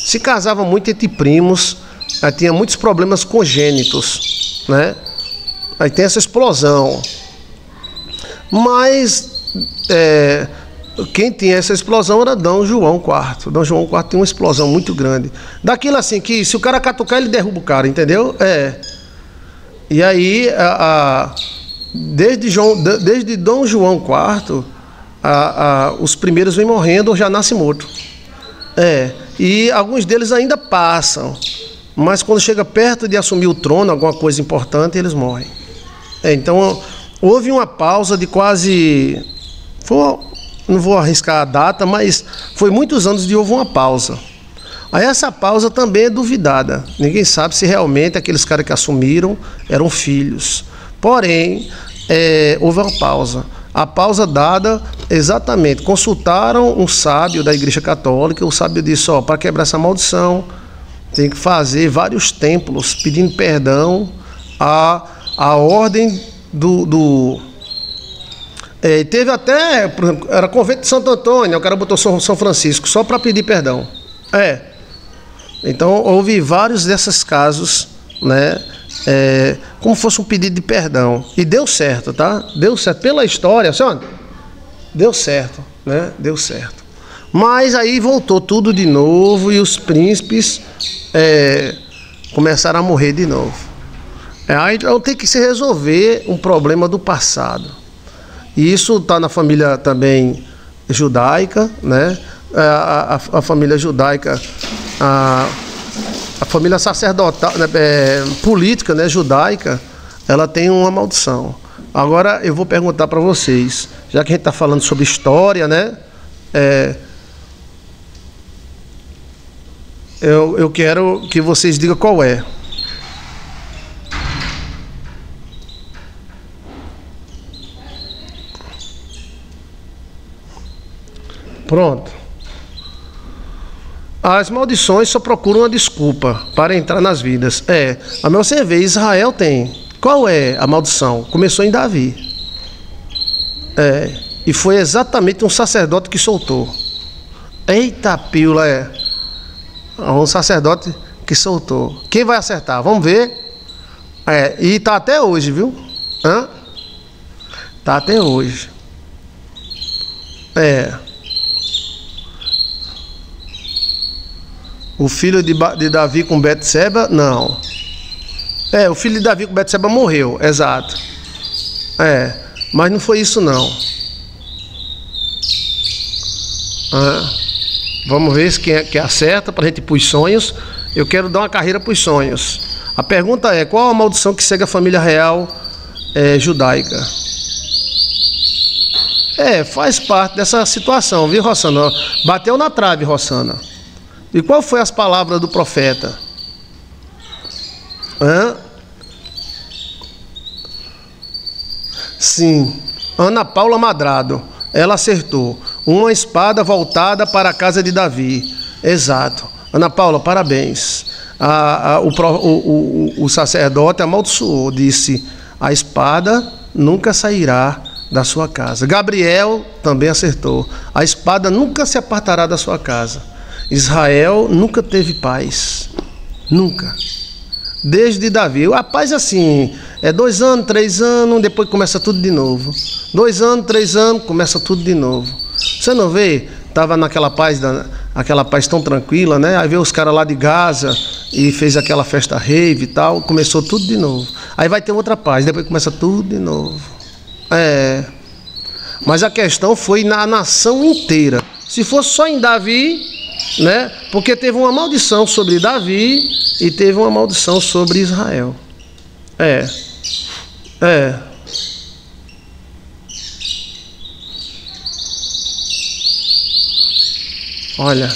se casava muito entre primos, aí tinha muitos problemas congênitos, né? Aí tem essa explosão, mas... quem tinha essa explosão era Dom João IV. Dom João IV tinha uma explosão muito grande. Daquilo assim, que se o cara catucar, ele derruba o cara, entendeu? E aí, desde Dom João IV, os primeiros vêm morrendo ou já nascem mortos. E alguns deles ainda passam. Mas quando chega perto de assumir o trono, alguma coisa importante, eles morrem. Então, houve uma pausa de quase... não vou arriscar a data, mas foi muitos anos de houve uma pausa. Aí essa pausa também é duvidada. Ninguém sabe se realmente aqueles caras que assumiram eram filhos. Porém, houve uma pausa. A pausa dada exatamente. Consultaram um sábio da Igreja Católica. O sábio disse: para quebrar essa maldição, tem que fazer vários templos pedindo perdão à ordem teve até, por exemplo, era convento de Santo Antônio, o cara botou São Francisco só para pedir perdão. Então houve vários desses casos, né? Como fosse um pedido de perdão. E deu certo, tá? Deu certo. Pela história, senhor, deu certo, né? Deu certo. Mas aí voltou tudo de novo e os príncipes começaram a morrer de novo. Então tem que se resolver um problema do passado. E isso está na família também judaica, né? A família judaica, a família sacerdotal, né? Política, né? Judaica, ela tem uma maldição. Agora eu vou perguntar para vocês, já que a gente está falando sobre história, né? Eu quero que vocês digam qual é. Pronto. As maldições só procuram uma desculpa para entrar nas vidas. A você ver, Israel tem. Qual é a maldição? Começou em Davi. E foi exatamente um sacerdote que soltou. Eita, pílula, um sacerdote que soltou. Quem vai acertar? Vamos ver. E tá até hoje, viu? Tá até hoje. O filho de Davi com Betseba? Não. O filho de Davi com Betseba morreu, exato. Mas não foi isso não. Vamos ver quem é que acerta para a gente ir para os sonhos. Eu quero dar uma carreira para os sonhos. A pergunta é: qual a maldição que segue a família real judaica? Faz parte dessa situação, viu, Rossana? Bateu na trave, Rossana. E qual foi as palavras do profeta? Sim, Ana Paula Madrado. Ela acertou. Uma espada voltada para a casa de Davi. Exato. Ana Paula, parabéns. O sacerdote amaldiçoou, disse: a espada nunca sairá da sua casa. Gabriel também acertou. A espada nunca se apartará da sua casa. Israel nunca teve paz. Nunca. Desde Davi. A paz assim, 2 anos, 3 anos, depois começa tudo de novo. 2 anos, 3 anos, começa tudo de novo. Você não vê? Estava naquela paz, aquela paz tão tranquila, né? Aí veio os caras lá de Gaza e fez aquela festa rave e tal, começou tudo de novo. Aí vai ter outra paz, depois começa tudo de novo. Mas a questão foi na nação inteira. Se fosse só em Davi, né? Porque teve uma maldição sobre Davi e teve uma maldição sobre Israel. Olha,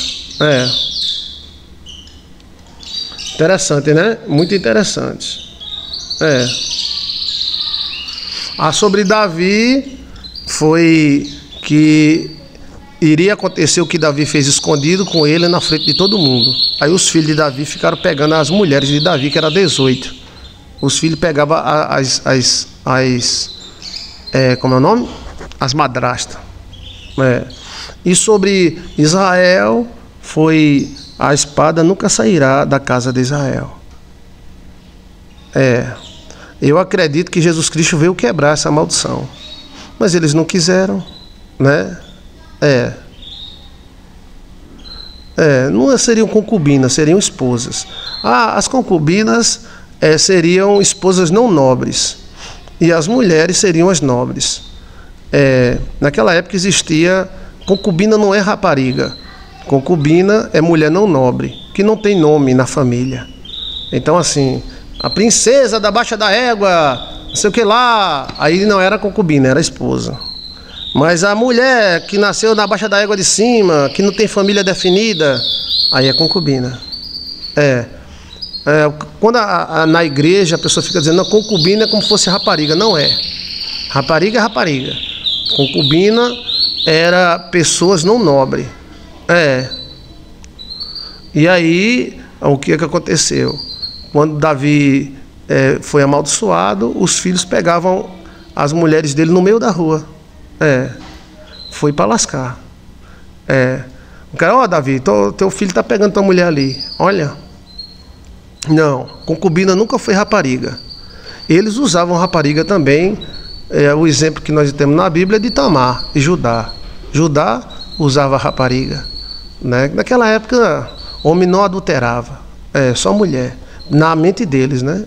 interessante, né? Muito interessante. Sobre Davi foi que iria acontecer o que Davi fez escondido com ele na frente de todo mundo. Aí os filhos de Davi ficaram pegando as mulheres de Davi, que era 18. Os filhos pegavam como é o nome? As madrastas. E sobre Israel foi: a espada nunca sairá da casa de Israel. Eu acredito que Jesus Cristo veio quebrar essa maldição, mas eles não quiseram, né? Não seriam concubinas, seriam esposas. As concubinas seriam esposas não nobres, e as mulheres seriam as nobres. Naquela época existia. Concubina não é rapariga. Concubina é mulher não nobre, que não tem nome na família. Então, assim, a princesa da Baixa da Égua, não sei o que lá, aí não era concubina, era esposa. Mas a mulher que nasceu na Baixa da Égua de cima, que não tem família definida, aí é concubina. Quando na igreja a pessoa fica dizendo: não, concubina é como se fosse rapariga. Não é. Rapariga é rapariga. Concubina era pessoas não nobres. E aí, o que aconteceu? Quando Davi foi amaldiçoado, os filhos pegavam as mulheres dele no meio da rua. Foi para lascar. O cara: Davi, teu filho está pegando tua mulher ali. Olha. Não, concubina nunca foi rapariga. Eles usavam rapariga também. O exemplo que nós temos na Bíblia é de Tamar e Judá. Judá usava rapariga, né? Naquela época, homem não adulterava, só mulher, na mente deles, né?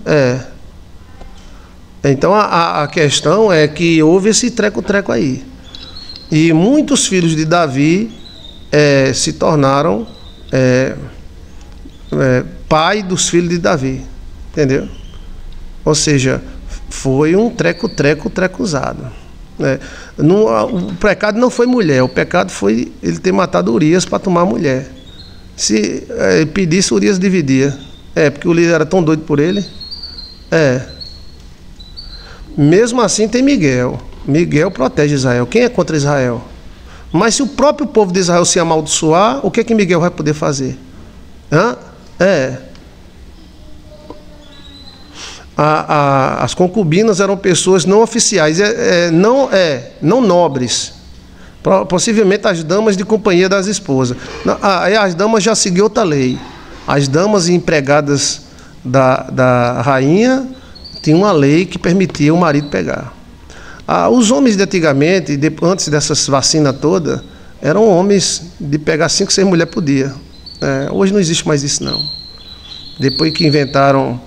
Então a questão é que houve esse treco-treco aí. E muitos filhos de Davi se tornaram pai dos filhos de Davi, entendeu? Ou seja, foi um treco-treco-trecuzado. O pecado não foi mulher, o pecado foi ele ter matado Urias para tomar a mulher. Se pedisse, Urias dividia. Porque Urias era tão doido por ele. Mesmo assim tem Miguel. Miguel protege Israel. Quem é contra Israel? Mas se o próprio povo de Israel se amaldiçoar, o que é que Miguel vai poder fazer? As concubinas eram pessoas não oficiais, não nobres. Possivelmente as damas de companhia das esposas. As damas já seguiam outra lei. As damas e empregadas da rainha tinham uma lei que permitia o marido pegar. Os homens de antigamente, antes dessas vacinas todas, eram homens de pegar 5, 6 mulheres por dia. Hoje não existe mais isso, não. Depois que inventaram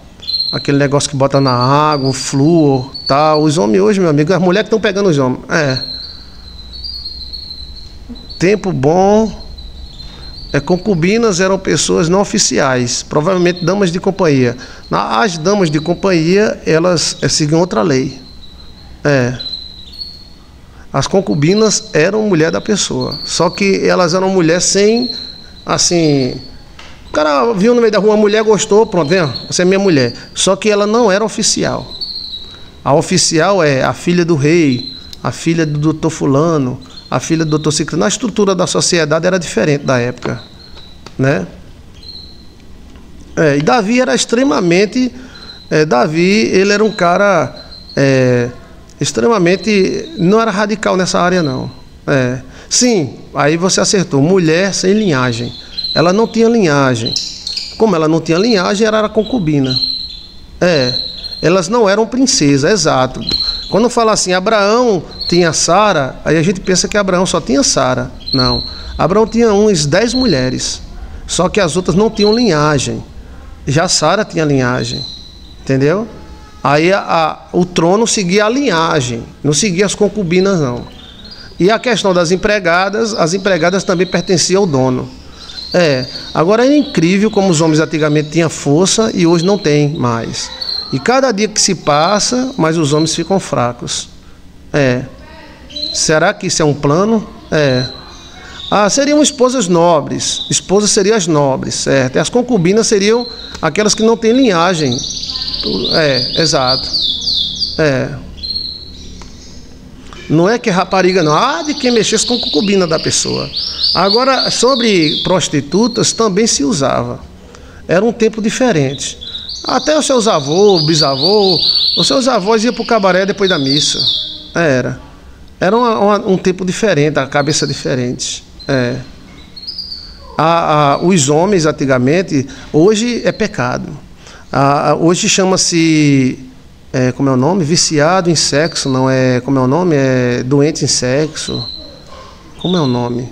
aquele negócio que bota na água, o flúor, tal. Os homens hoje, meu amigo, as mulheres que estão pegando os homens. Tempo bom. Concubinas eram pessoas não oficiais, provavelmente damas de companhia. As damas de companhia, elas seguiam outra lei. As concubinas eram mulher da pessoa, só que elas eram mulher sem, assim, o cara viu no meio da rua uma mulher, gostou, pronto, vem, você é minha mulher. Só que ela não era oficial. A oficial é a filha do rei, a filha do doutor fulano, a filha do doutor ciclano. A estrutura da sociedade era diferente da época, né? E Davi era extremamente... Davi, ele era um cara extremamente... Não era radical nessa área, não. Sim, aí você acertou. Mulher sem linhagem. Ela não tinha linhagem. Como ela não tinha linhagem, ela era concubina. Elas não eram princesas, exato. Quando fala assim, Abraão tinha Sara, aí a gente pensa que Abraão só tinha Sara. Não. Abraão tinha uns 10 mulheres. Só que as outras não tinham linhagem. Já Sara tinha linhagem. Entendeu? Aí o trono seguia a linhagem, não seguia as concubinas, não. E a questão das empregadas, as empregadas também pertenciam ao dono. Agora é incrível como os homens antigamente tinham força e hoje não tem mais. E cada dia que se passa, mais os homens ficam fracos. Será que isso é um plano? Seriam esposas nobres. Esposas seriam as nobres, certo? E as concubinas seriam aquelas que não têm linhagem. Exato. Não é que rapariga, não. De quem mexesse com a concubina da pessoa. Agora, sobre prostitutas, também se usava. Era um tempo diferente. Até os seus avôs, bisavôs, os seus avós iam para o cabaré depois da missa. Era um tempo diferente, a cabeça diferente. Os homens, antigamente, hoje é pecado. Hoje chama-se, como é o nome? Viciado em sexo, não é? Como é o nome? Doente em sexo. Como é o nome?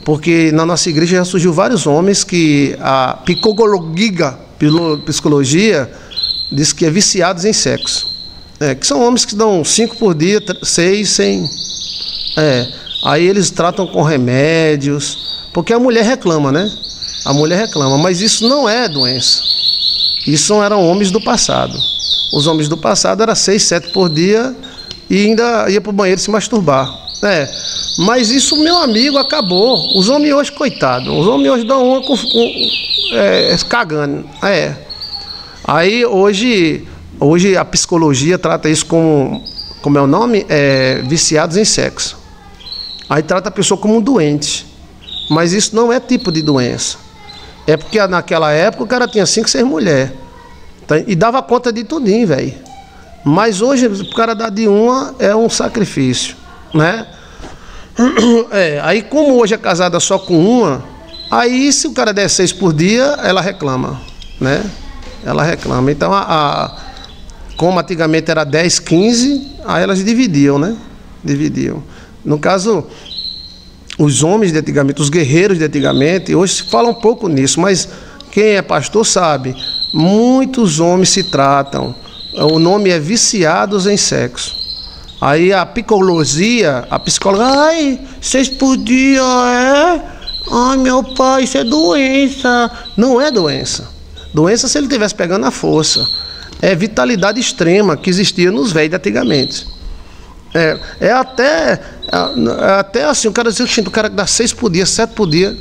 Porque na nossa igreja já surgiu vários homens que a psicologia diz que é viciados em sexo. Que são homens que dão 5 por dia, 6, sem... Aí eles tratam com remédios, porque a mulher reclama, né? A mulher reclama, mas isso não é doença. Isso eram homens do passado. Os homens do passado eram 6, 7 por dia e ainda ia para o banheiro se masturbar. Mas isso, meu amigo, acabou. Os homens hoje, coitados, os homens hoje dão uma cagando. Aí hoje a psicologia trata isso como é o nome? Viciados em sexo. Aí trata a pessoa como um doente. Mas isso não é tipo de doença. É porque naquela época o cara tinha 5, 6 mulheres. E dava conta de tudinho, velho. Mas hoje o cara dar de uma é um sacrifício, né? Aí como hoje é casada só com uma, aí se o cara der 6 por dia, ela reclama, né? Ela reclama. Então como antigamente era 10, 15, aí elas dividiam, né? Dividiam. No caso, os homens de antigamente, os guerreiros de antigamente, hoje se fala um pouco nisso, mas quem é pastor sabe, muitos homens se tratam, o nome é viciados em sexo. Aí a psicologia, ai, 6 por dia, ai meu pai, isso é doença. Não é doença. Doença se ele estivesse pegando a força. É vitalidade extrema que existia nos velhos de antigamente. Até assim, o cara diz que o cara dá 6 por dia, 7 por dia.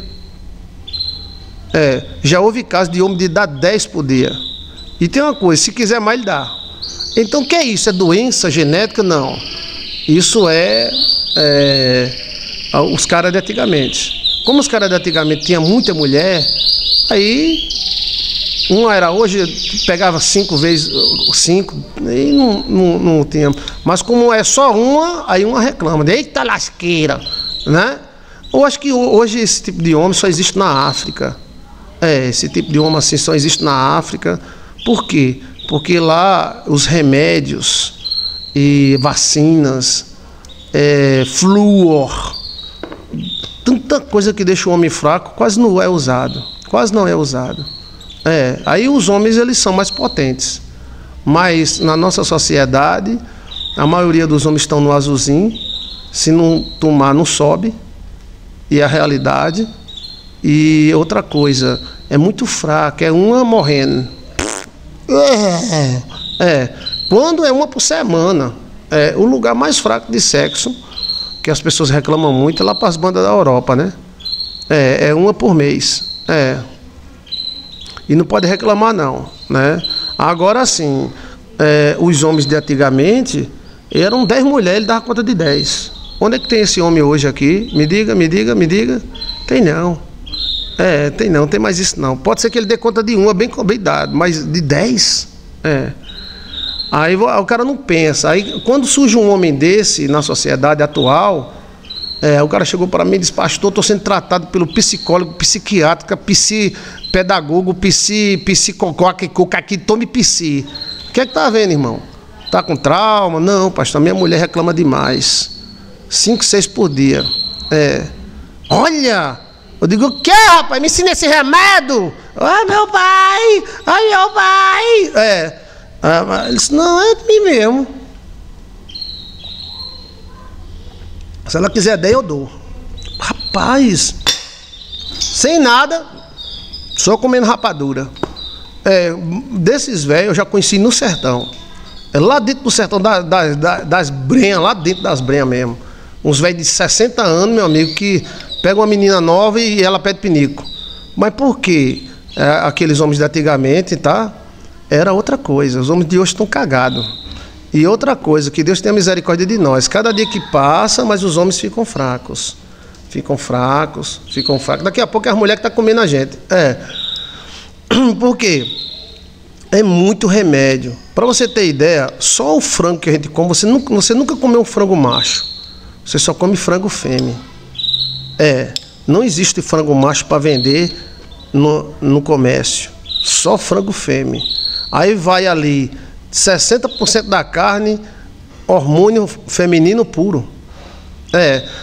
Já houve casos de homem de dar 10 por dia. E tem uma coisa, se quiser mais, ele dá. Então, o que é isso? É doença genética? Não. Isso os caras de antigamente. Como os caras de antigamente tinham muita mulher, aí uma era hoje, pegava 5 vezes 5, e não tinha. Mas como é só uma, aí uma reclama. Eita lasqueira, né? Eu acho que hoje esse tipo de homem só existe na África. Esse tipo de homem assim só existe na África. Por quê? Porque lá os remédios e vacinas, flúor, tanta coisa que deixa o homem fraco, quase não é usado. Quase não é usado. Aí os homens eles são mais potentes. Mas na nossa sociedade, a maioria dos homens estão no azulzinho. Se não tomar, não sobe. E a realidade. E outra coisa, é muito fraco, é uma morrendo. Quando é uma por semana. O lugar mais fraco de sexo, que as pessoas reclamam muito, é lá para as bandas da Europa, né? É uma por mês. E não pode reclamar não, né? Agora sim, os homens de antigamente eram 10 mulheres, ele dava conta de 10. Onde é que tem esse homem hoje aqui? Me diga. Tem não. Tem não, tem mais isso não. Pode ser que ele dê conta de uma, bem dado, mas de 10? Aí o cara não pensa. Aí quando surge um homem desse na sociedade atual, o cara chegou para mim e disse: pastor, estou sendo tratado pelo psicólogo, psiquiatra, psicopedagogo, psicocóquico, aqui, tome psi. O que é que tá vendo, irmão? Tá com trauma? Não, pastor, minha mulher reclama demais. 5, 6 por dia. Olha! Eu digo: o que, rapaz? Me ensina esse remédio! Ah, meu pai! Ai, meu pai! Ele disse: não, é de mim mesmo. Se ela quiser 10, eu dou. Rapaz, sem nada, só comendo rapadura. Desses velhos eu já conheci no sertão. Lá dentro do sertão das brenhas, lá dentro das brenhas mesmo. Uns velhos de 60 anos, meu amigo, que pega uma menina nova e ela pede pinico. Mas por quê? Aqueles homens de antigamente, tá? Era outra coisa. Os homens de hoje estão cagados. E outra coisa, que Deus tenha misericórdia de nós. Cada dia que passa, mas os homens ficam fracos. Ficam fracos. Daqui a pouco é as mulheres que estão comendo a gente. Por quê? É muito remédio. Para você ter ideia, só o frango que a gente come, você nunca comeu um frango macho. Você só come frango fêmea. Não existe frango macho para vender no comércio. Só frango fêmea. Aí vai ali 60% da carne, hormônio feminino puro.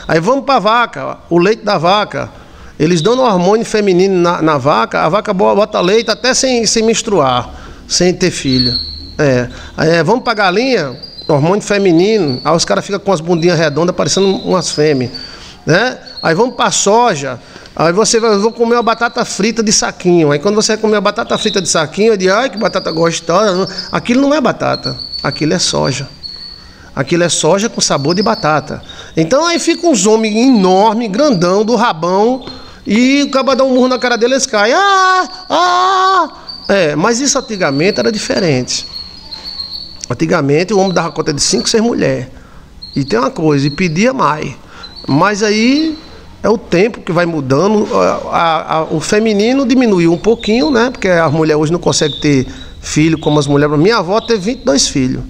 Aí vamos para a vaca, o leite da vaca. Eles dão hormônio feminino na vaca, a vaca bota leite até sem menstruar, sem ter filho. Aí vamos para a galinha, hormônio feminino. Aí os caras ficam com as bundinhas redondas, parecendo umas fêmeas, né? Aí vamos para a soja. Aí vou comer uma batata frita de saquinho. Aí quando você vai comer uma batata frita de saquinho, eu digo: ai, que batata gostosa. Aquilo não é batata, aquilo é soja. Aquilo é soja com sabor de batata. Então aí fica uns homens enormes, grandão, do rabão, e o cara dá um murro na cara dele e eles caem. Mas isso antigamente era diferente. Antigamente o homem dava conta de 5, 6 mulheres. E tem uma coisa, e pedia mais. Mas aí é o tempo que vai mudando. O feminino diminuiu um pouquinho, né? Porque as mulheres hoje não conseguem ter filho como as mulheres. Minha avó teve 22 filhos.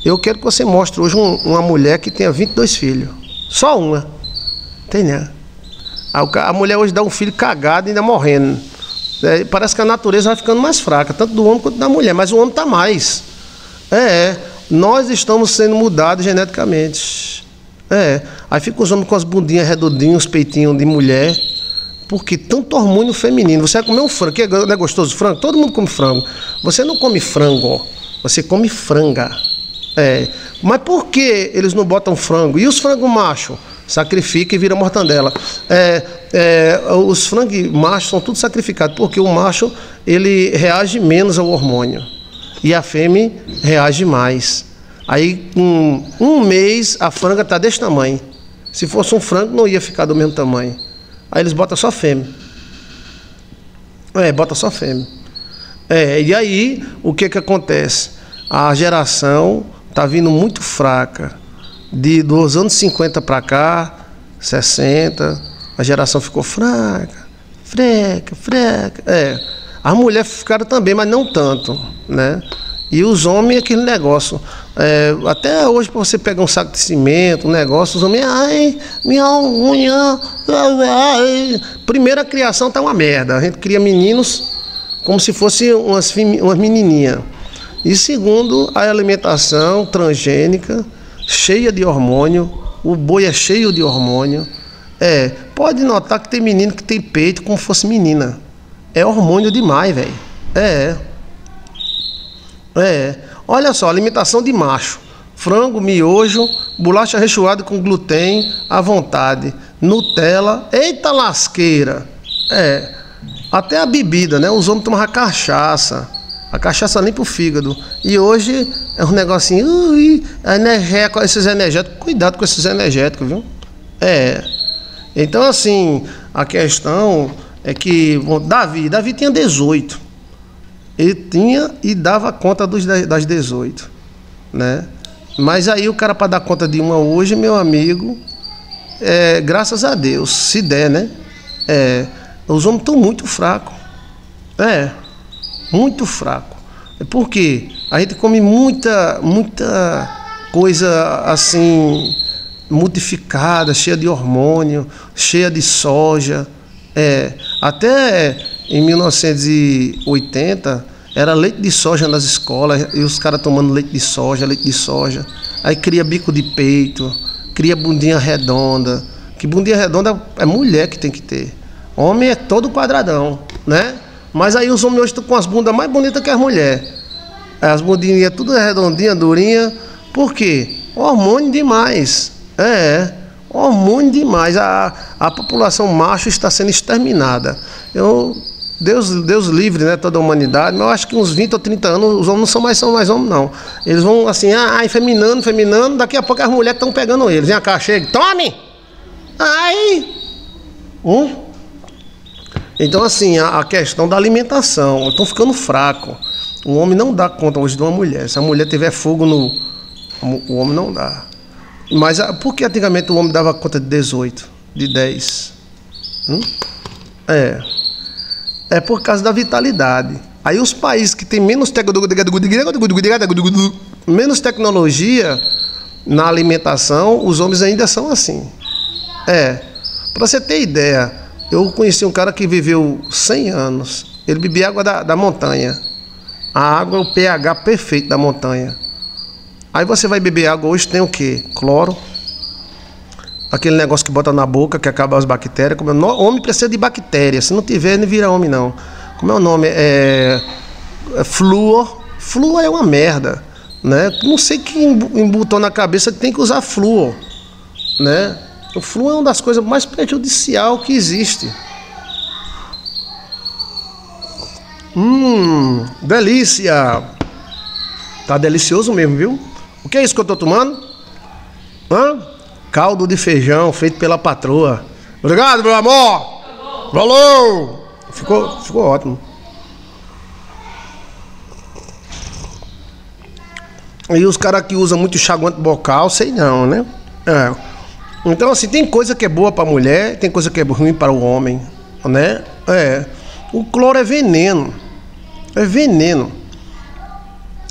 Eu quero que você mostre hoje uma mulher que tenha 22 filhos. Só uma. Tem, né? A mulher hoje dá um filho cagado e ainda morrendo. Parece que a natureza vai ficando mais fraca, tanto do homem quanto da mulher. Mas o homem está mais. Nós estamos sendo mudados geneticamente. Aí fica os homens com as bundinhas redondinhas, os peitinhos de mulher. Porque tanto hormônio feminino. Você vai comer um frango, que não é gostoso frango? Todo mundo come frango. Você não come frango, você come franga. Mas por que eles não botam frango? E os frangos machos? Sacrifica e vira mortandela. Os frangos machos são tudo sacrificados, porque o macho ele reage menos ao hormônio. E a fêmea reage mais. Aí com um mês a franga tá desse tamanho. Se fosse um frango não ia ficar do mesmo tamanho. Aí eles botam só fêmea. Bota só fêmea. E aí o que acontece? A geração tá vindo muito fraca. Dos anos 50 para cá, 60, a geração ficou fraca. As mulheres ficaram também, mas não tanto, né? E os homens, aquele negócio. Até hoje, para você pegar um saco de cimento, um negócio, os homens, ai, minha unha. Primeira criação tá uma merda. A gente cria meninos como se fossem umas menininhas. E segundo, a alimentação transgênica, cheia de hormônio. O boi é cheio de hormônio. Pode notar que tem menino que tem peito como se fosse menina. É hormônio demais, velho. Olha só, alimentação de macho. Frango, miojo, bolacha recheada com glúten à vontade. Nutella, eita lasqueira. Até a bebida, né? Os homens tomavam cachaça. A cachaça limpa o fígado. E hoje é um negocinho, esses energéticos. Cuidado com esses energéticos, viu? Então, assim, a questão é que Davi tinha 18. Ele tinha e dava conta das 18, né? Mas aí o cara, para dar conta de uma hoje, meu amigo, graças a Deus, se der, né? Os homens estão muito fracos. Muito fraco. Por quê? A gente come muita coisa assim, modificada, cheia de hormônio, cheia de soja. Até em 1980 era leite de soja nas escolas e os caras tomando leite de soja. Aí cria bico de peito, cria bundinha redonda. Que bundinha redonda é mulher que tem que ter. Homem é todo quadradão, né? Mas aí os homens hoje estão com as bundas mais bonitas que as mulheres. As bundinhas tudo redondinha, durinha. Por quê? Hormônio demais. Hormônio demais. A população macho está sendo exterminada. Deus livre, né, toda a humanidade, mas eu acho que uns 20 ou 30 anos os homens não são mais homens, não. Eles vão assim, feminando, daqui a pouco as mulheres estão pegando eles. Vem cá, chega, tome! Então, assim, a questão da alimentação, estão ficando fraco. O homem não dá conta hoje de uma mulher. Se a mulher tiver fogo o homem não dá. Mas por que antigamente o homem dava conta de 18, de 10? É por causa da vitalidade. Aí os países que têm menos tecnologia na alimentação, os homens ainda são assim. Para você ter ideia, eu conheci um cara que viveu 100 anos. Ele bebia água da montanha. A água é o pH perfeito da montanha. Aí você vai beber água hoje, tem o quê? Cloro. Aquele negócio que bota na boca, que acaba as bactérias. Homem precisa de bactérias. Se não tiver, não vira homem, não. Como é o nome? Flúor. Flúor é uma merda, né? Não sei quem embutou na cabeça que tem que usar flúor, né? O flúor é uma das coisas mais prejudicial que existe. Delícia! Tá delicioso mesmo, viu? O que é isso que eu tô tomando? Caldo de feijão feito pela patroa. Obrigado, meu amor! Valeu! Ficou ótimo. E os caras que usam muito enxaguante bucal, sei não, né? Então, assim, tem coisa que é boa para a mulher, tem coisa que é ruim para o homem, né? O cloro é veneno. É veneno.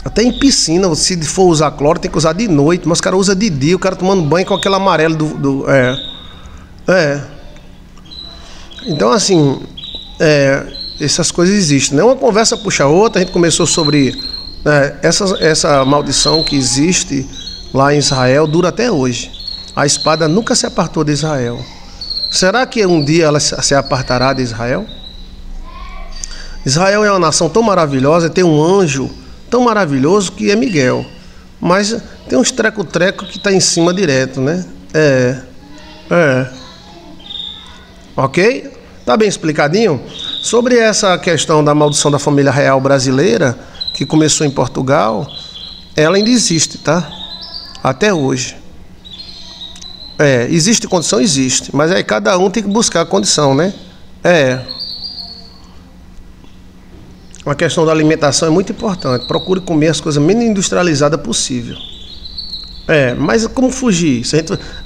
Até em piscina, se for usar cloro, tem que usar de noite, mas os caras usam de dia, o cara tomando banho com aquele amarelo Então, assim, essas coisas existem, né? Uma conversa puxa a outra. A gente começou sobre essa maldição que existe lá em Israel, dura até hoje. A espada nunca se apartou de Israel. Será que um dia ela se apartará de Israel? Israel é uma nação tão maravilhosa, tem um anjo tão maravilhoso que é Miguel. Mas tem uns treco-treco que está em cima direto, né? Ok? Tá bem explicadinho? Sobre essa questão da maldição da família real brasileira, que começou em Portugal, ela ainda existe, tá? Até hoje. Existe condição? Existe. Mas aí cada um tem que buscar a condição, né? A questão da alimentação é muito importante. Procure comer as coisas menos industrializadas possível. Mas como fugir?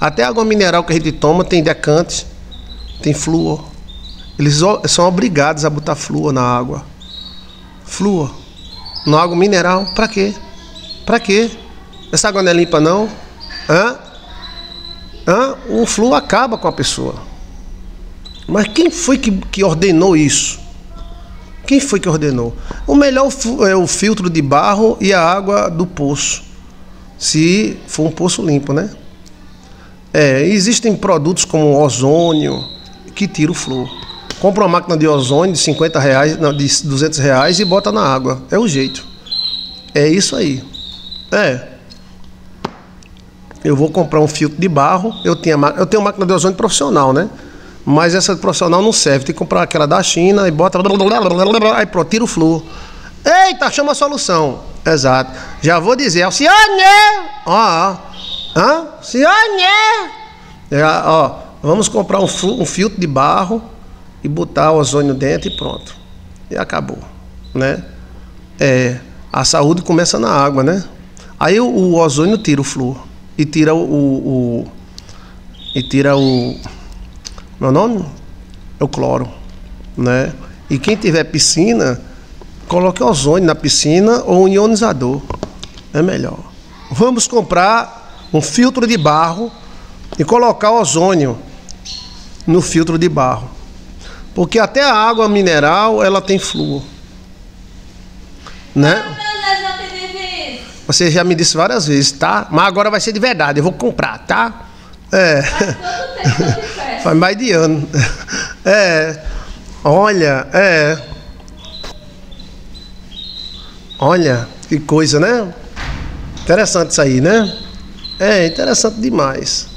Até a água mineral que a gente toma tem decante, tem flúor. Eles são obrigados a botar flúor na água. Flúor. Na água mineral, pra quê? Pra quê? Essa água não é limpa, não? O flúor acaba com a pessoa. Mas quem foi que ordenou isso? Quem foi que ordenou? O melhor é o filtro de barro e a água do poço. Se for um poço limpo, né? Existem produtos como ozônio que tira o flúor. Compra uma máquina de ozônio de R$50, não, de R$200 e bota na água. É o jeito. É isso aí. Eu vou comprar um filtro de barro. Eu tenho máquina de ozônio profissional, né? Mas essa profissional não serve. Tem que comprar aquela da China e bota. Aí pronto, tira o flúor. Eita, chama a solução. Exato. Já vou dizer, Alcione! Alcione! Vamos comprar um filtro de barro e botar o ozônio dentro e pronto. E acabou, né? A saúde começa na água, né? Aí o ozônio tira o flúor e tira o meu nome? É o cloro, né? E quem tiver piscina, coloque ozônio na piscina ou um ionizador. É melhor. Vamos comprar um filtro de barro e colocar ozônio no filtro de barro. Porque até a água mineral, ela tem flúor. Né? Você já me disse várias vezes, tá? Mas agora vai ser de verdade, eu vou comprar, tá? Faz mais de ano. Olha, que coisa, né? Interessante isso aí, né? Interessante demais.